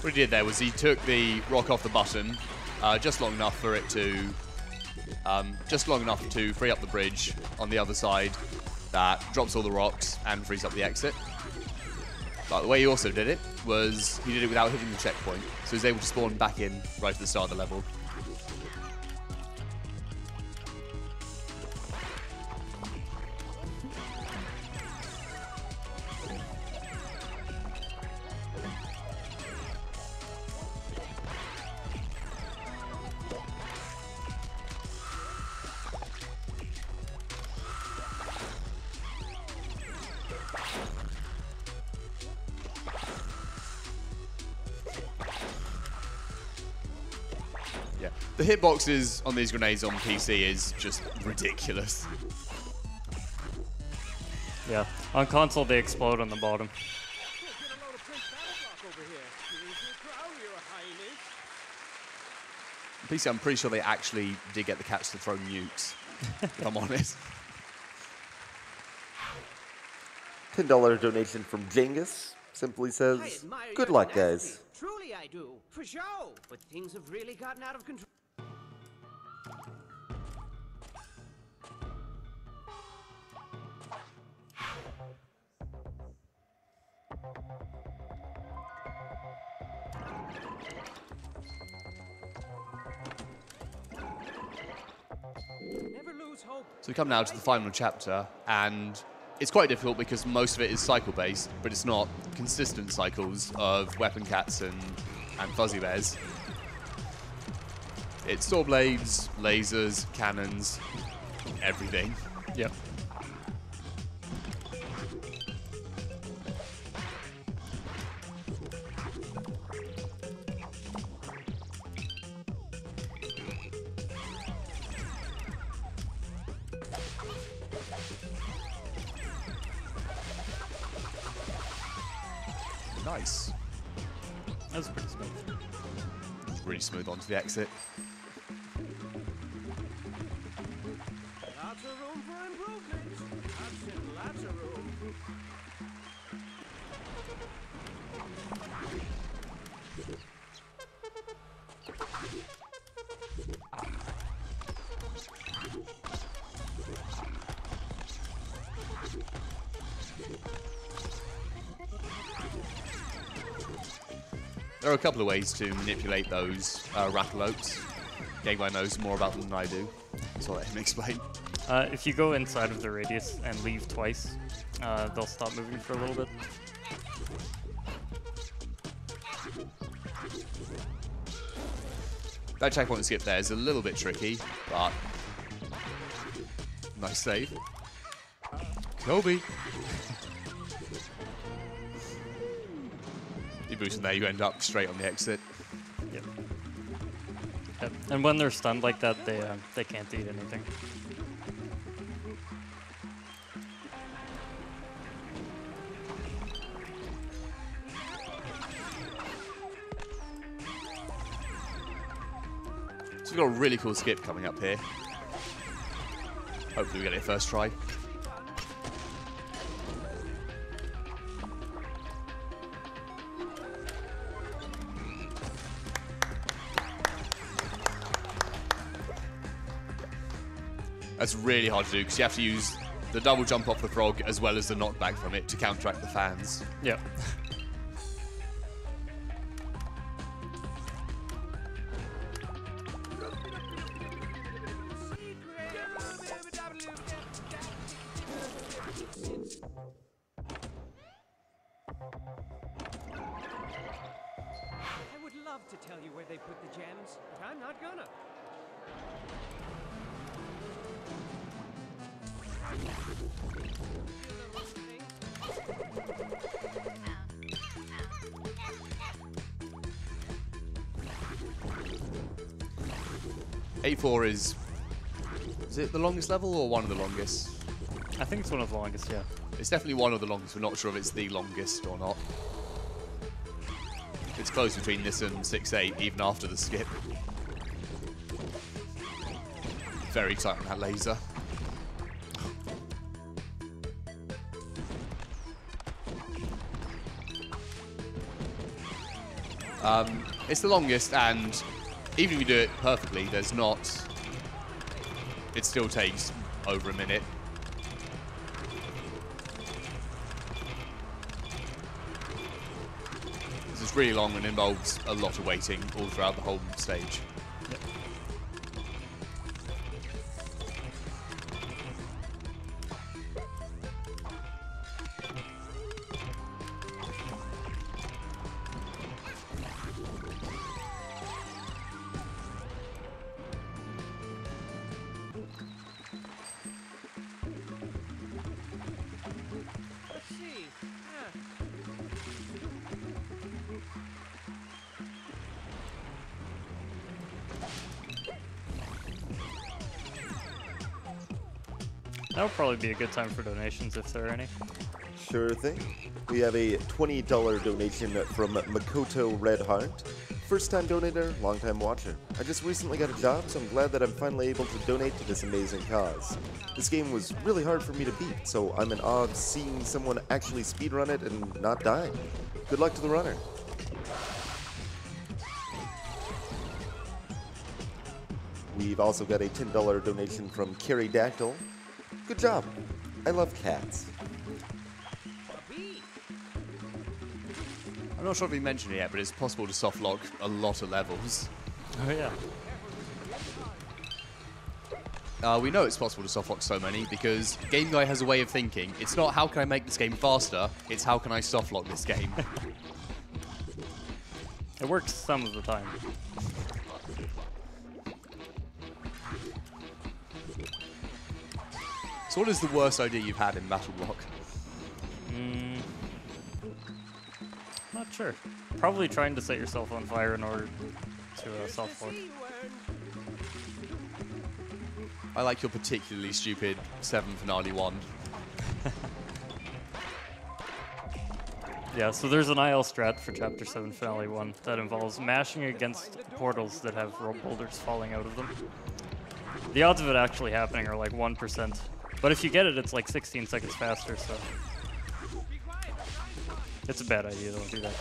What he did there was he took the rock off the button just long enough for it to, free up the bridge on the other side that drops all the rocks and frees up the exit. But the way he also did it was he did it without hitting the checkpoint, so he was able to spawn back in right at the start of the level. Yeah, the hitboxes on these grenades on PC is just ridiculous. Yeah, on console they explode on the bottom. Get a load of Prince BattleBlock over here. Here's your crown, your highness. PC, I'm pretty sure they actually did get the cats to throw nukes, if I'm honest. $10 donation from Jengus. Simply I says, admire good your luck, tenacity. guys. Truly I do. For show. But things have really gotten out of control. Never lose hope. So we come now to the final chapter, and it's quite difficult because most of it is cycle-based, but it's not consistent cycles of weapon cats and fuzzy bears. It's saw blades, lasers, cannons, everything. Yep. Nice. That was pretty smooth. Really smooth onto the exit. Lots of room for improvement. Lots of room. There are a couple of ways to manipulate those rattlopes. GameguySD knows more about them than I do, so I'll let him explain. If you go inside of the radius and leave twice, they'll stop moving for a little bit. That checkpoint skip there is a little bit tricky, but nice save. Kobe. You boost in there, you end up straight on the exit. Yep. Yep. And when they're stunned like that, they can't eat anything. So we've got a really cool skip coming up here. Hopefully we get it first try. That's really hard to do because you have to use the double jump off the frog as well as the knockback from it to counteract the fans. Yep. I would love to tell you where they put the gems, but I'm not gonna. A4 is it the longest level or one of the longest? I think it's one of the longest, yeah. It's definitely one of the longest. We're not sure if it's the longest or not. It's close between this and 6-8, even after the skip. Very tight on that laser. It's the longest, and even if you do it perfectly, there's not... It still takes over a minute. This is really long and involves a lot of waiting all throughout the whole stage. Yep. Let's see. That would probably be a good time for donations if there are any. Sure thing. We have a $20 donation from Makoto Redheart. First time donator, long time watcher. I just recently got a job, so I'm glad that I'm finally able to donate to this amazing cause. This game was really hard for me to beat, so I'm in awe of seeing someone actually speedrun it and not die. Good luck to the runner. We've also got a $10 donation from Carrie Dactyl. Good job. I love cats. I'm not sure if we mentioned it yet, but it's possible to softlock a lot of levels. Oh yeah. We know it's possible to softlock so many because Game Guy has a way of thinking. It's not how can I make this game faster, it's how can I softlock this game. It works some of the time. So what is the worst idea you've had in BattleBlock? Not sure. Probably trying to set yourself on fire in order to softlock. I like your particularly stupid 7 Finale 1. Yeah, so there's an IL strat for Chapter 7 Finale 1 that involves mashing against portals that have rope boulders falling out of them. The odds of it actually happening are like 1%. But if you get it, it's like 16 seconds faster, so... It's a bad idea, don't do that.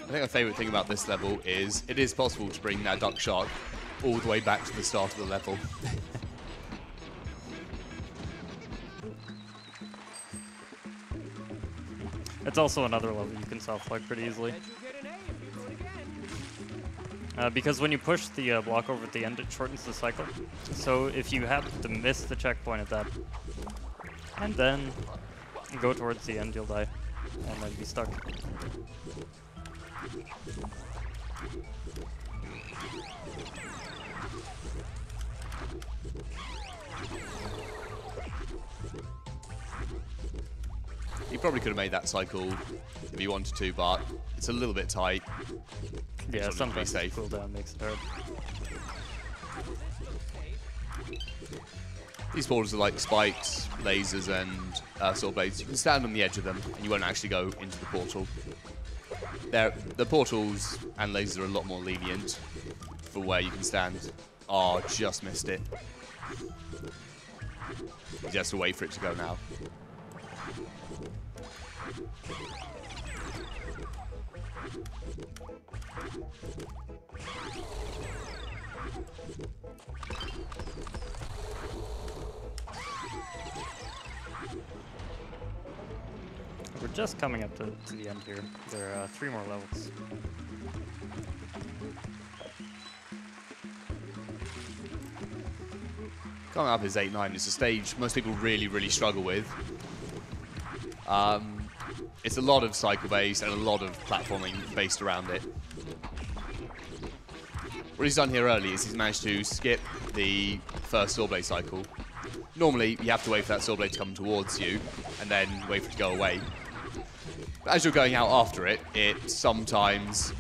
I think my favourite thing about this level is it is possible to bring that duck shark all the way back to the start of the level. It's also another level you can softlock pretty easily. Because when you push the block over at the end, it shortens the cycle. So if you happen to miss the checkpoint at that, and then go towards the end, you'll die, and then be stuck. You probably could have made that cycle if you wanted to, but it's a little bit tight. Yeah, Just wanted to be sometimes the safe. cooldown makes it hard. These portals are like spikes, lasers, and sword blades. You can stand on the edge of them, and you won't actually go into the portal. The portals and lasers are a lot more lenient for where you can stand. Oh, just missed it. You just have to wait for it to go now. We're just coming up to the end here. There are 3 more levels. Coming up is 8-9. It's a stage most people really struggle with. It's a lot of cycle-based and a lot of platforming based around it. What he's done here early is he's managed to skip the first sword blade cycle. Normally, you have to wait for that sword blade to come towards you and then wait for it to go away. But as you're going out after it, you'll sometimes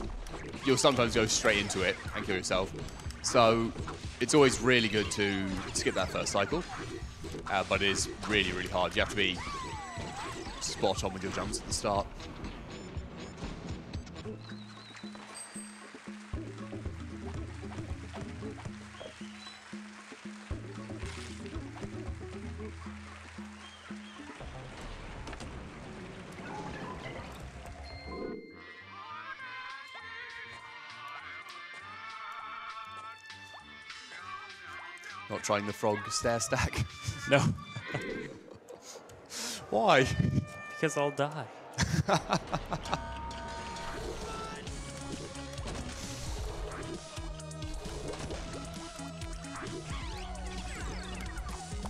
go straight into it and kill yourself. So it's always really good to skip that first cycle, but it is really hard. You have to be spot on with your jumps at the start. Not trying the frog stair stack. No, Why? because I'll die.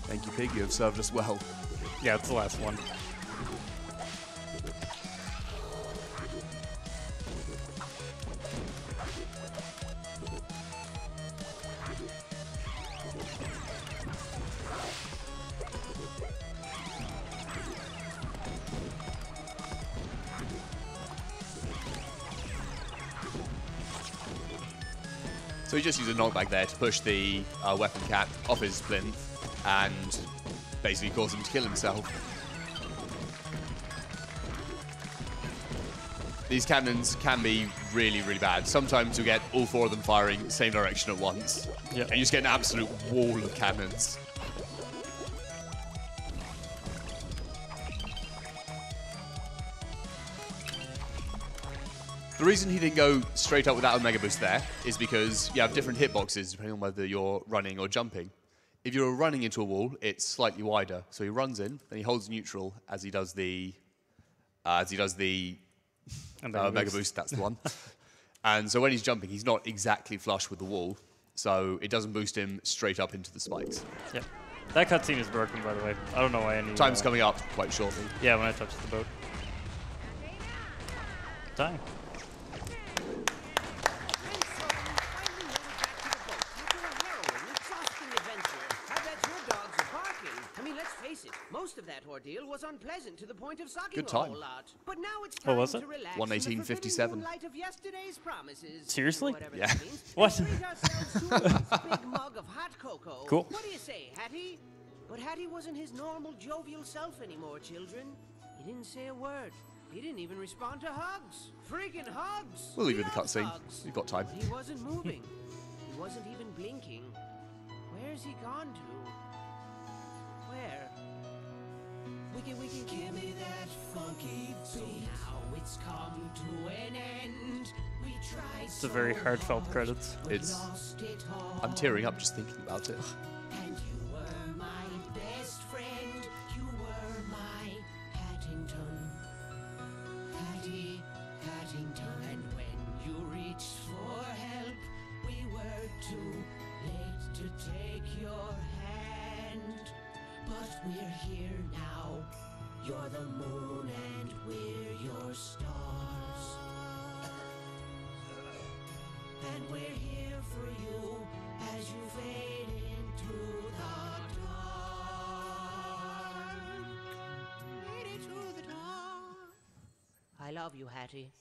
Thank you, Pig. You have served us well. Yeah, it's the last one. So he just used a knockback there to push the weapon cat off his plinth and basically cause him to kill himself. These cannons can be really bad. Sometimes you get all 4 of them firing the same direction at once. Yeah. And you just get an absolute wall of cannons. The reason he didn't go straight up without a Mega Boost there is because you have different hitboxes depending on whether you're running or jumping. If you're running into a wall, it's slightly wider. So he runs in, then he holds neutral as he does the Mega Boost, that's the one. And so when he's jumping, he's not exactly flush with the wall, so it doesn't boost him straight up into the spikes. Yep. That cutscene is broken, by the way. I don't know why any... Time's coming up quite shortly. Yeah, when I touch the boat. Dying. Most of that ordeal was unpleasant to the point of sucking Good a time. whole lot. But now it's What time was it? to relax 1:18:57. in the forbidding moonlight of yesterday's promises. Seriously? Whatever Yeah. that means. What? Treat ourselves to a nice big mug of hot cocoa. Cool. What do you say, Hattie? But Hattie wasn't his normal jovial self anymore, children. He didn't say a word. He didn't even respond to hugs. Freaking hugs! We'll leave He it with the loves cutscene. hugs. We've got time. He wasn't moving. He wasn't even blinking. Where's he gone to? Where? Wiki, give me that funky beat. Now it's come to an end. We tried It's a very heartfelt credits. I'm tearing up just thinking about it. And you were my best friend. You were my Hattington. Hattington. And when you reached for help, we were too late to take your hand. But we're here now. You're the moon and we're your stars. And we're here for you as you fade into the dark. Fade into the dark. I love you, Hattie.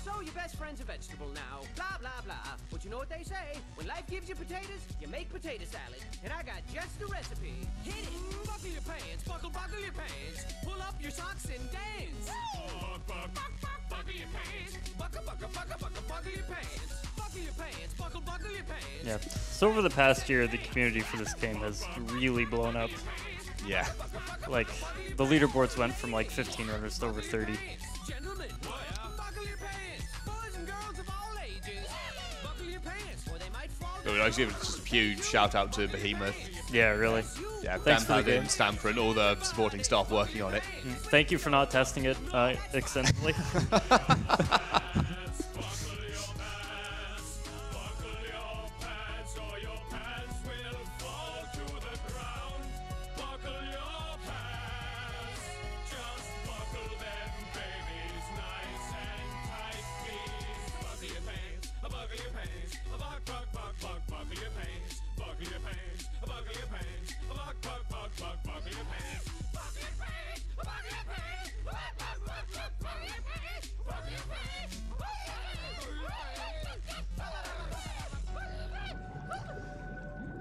So your best friend's a vegetable now. Blah, blah, blah. But you know what they say? When life gives you potatoes, you make potato salad. And I got just the recipe. Hit it. Buckle your pants. Buckle your pants. Pull up your socks and dance. Buckle your pants. Buckle your pants. Buckle your pants. Buckle your pants. Yeah. So over the past year, the community for this game has really blown up. Yeah. Like, the leaderboards went from like 15 runners to over 30. Gentlemen, buckle your pants. Boys and girls of all ages. Buckle your pants, or they might fall I would like to give just a huge shout out to Behemoth. Yeah, really. Yeah, Thanks for the Dan game. and Stamper and all the supporting staff working on it. Thank you for not testing it extensively.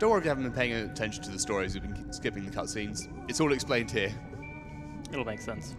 Don't worry if you haven't been paying attention to the stories, you've been skipping the cutscenes. It's all explained here. It'll make sense.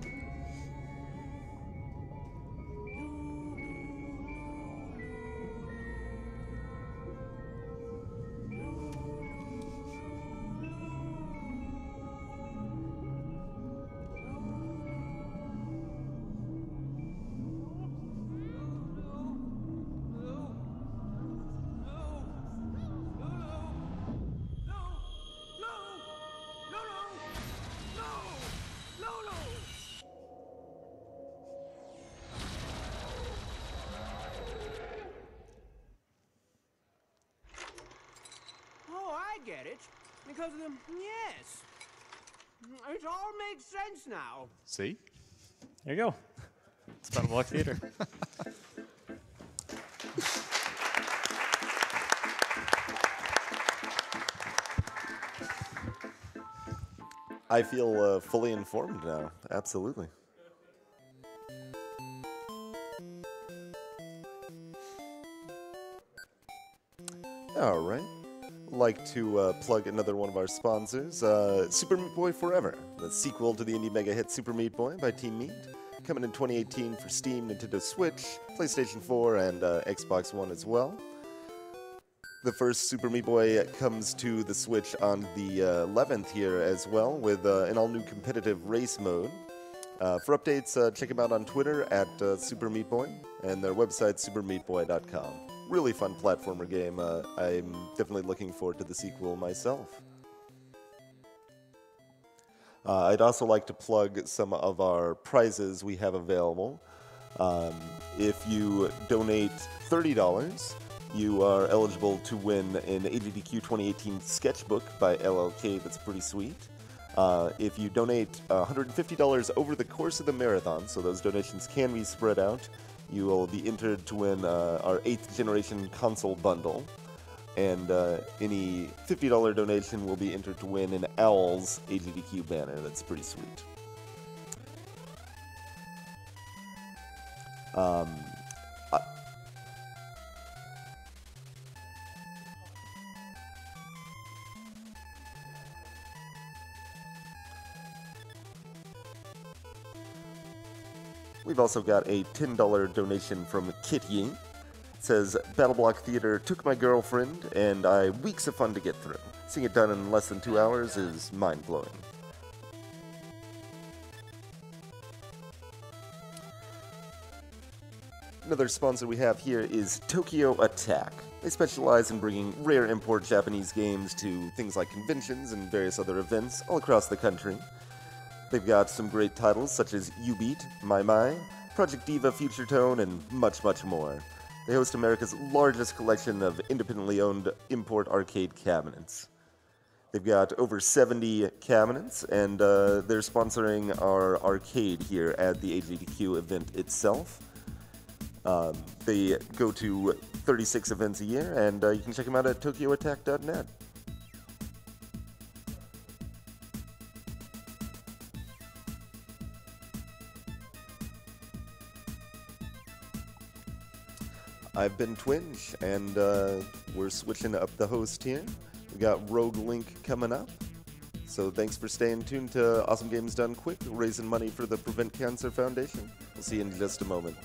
Oh, I get it. Because of them, yes. It all makes sense now. See? There you go. It's BattleBlock Theater. I feel fully informed now. Absolutely. All right. Like to plug another one of our sponsors, Super Meat Boy Forever, the sequel to the indie mega hit Super Meat Boy by Team Meat, coming in 2018 for Steam, Nintendo Switch, PlayStation 4, and Xbox One as well. The first Super Meat Boy comes to the Switch on the 11th here as well, with an all-new competitive race mode. For updates, check them out on Twitter at Super Meat Boy, and their website, supermeatboy.com. Really fun platformer game. I'm definitely looking forward to the sequel myself. I'd also like to plug some of our prizes we have available. If you donate $30, you are eligible to win an AGDQ 2018 sketchbook by LLK. That's pretty sweet. If you donate $150 over the course of the marathon, so those donations can be spread out, you will be entered to win our 8th generation console bundle. And any $50 donation will be entered to win an Owl's AGDQ banner. That's pretty sweet. We've also got a $10 donation from Kitty. It says, BattleBlock Theater took my girlfriend, and I weeks of fun to get through. Seeing it done in less than 2 hours is mind-blowing. Another sponsor we have here is Tokyo Attack. They specialize in bringing rare import Japanese games to things like conventions and various other events all across the country. They've got some great titles such as U-Beat, My, Project Diva, Future Tone, and much, much more. They host America's largest collection of independently owned import arcade cabinets. They've got over 70 cabinets, and they're sponsoring our arcade here at the AGDQ event itself. They go to 36 events a year, and you can check them out at tokyoattack.net. I've been Twinge, and we're switching up the host here. We got Rogue Link coming up. So thanks for staying tuned to Awesome Games Done Quick, raising money for the Prevent Cancer Foundation. We'll see you in just a moment.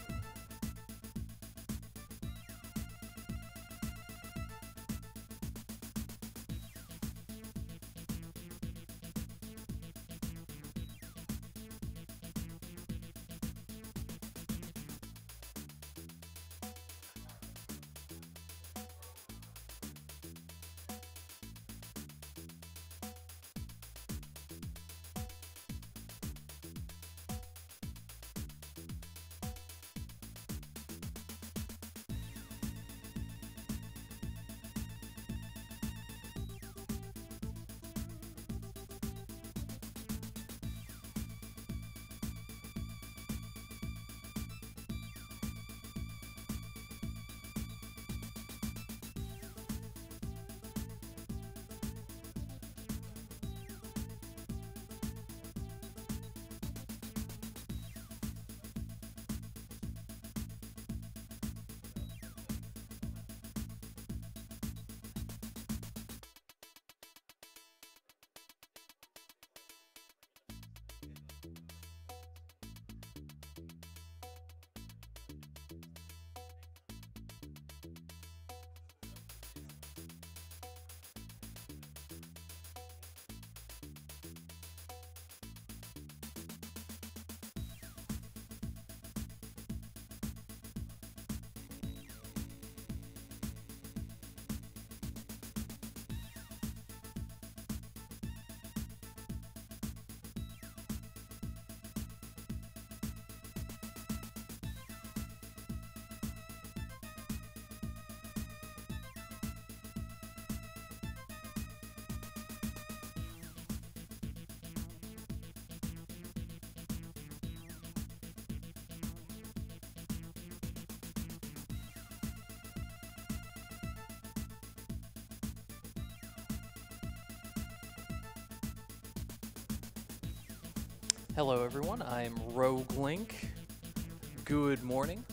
Hello everyone, I'm Rogue Link. Good morning.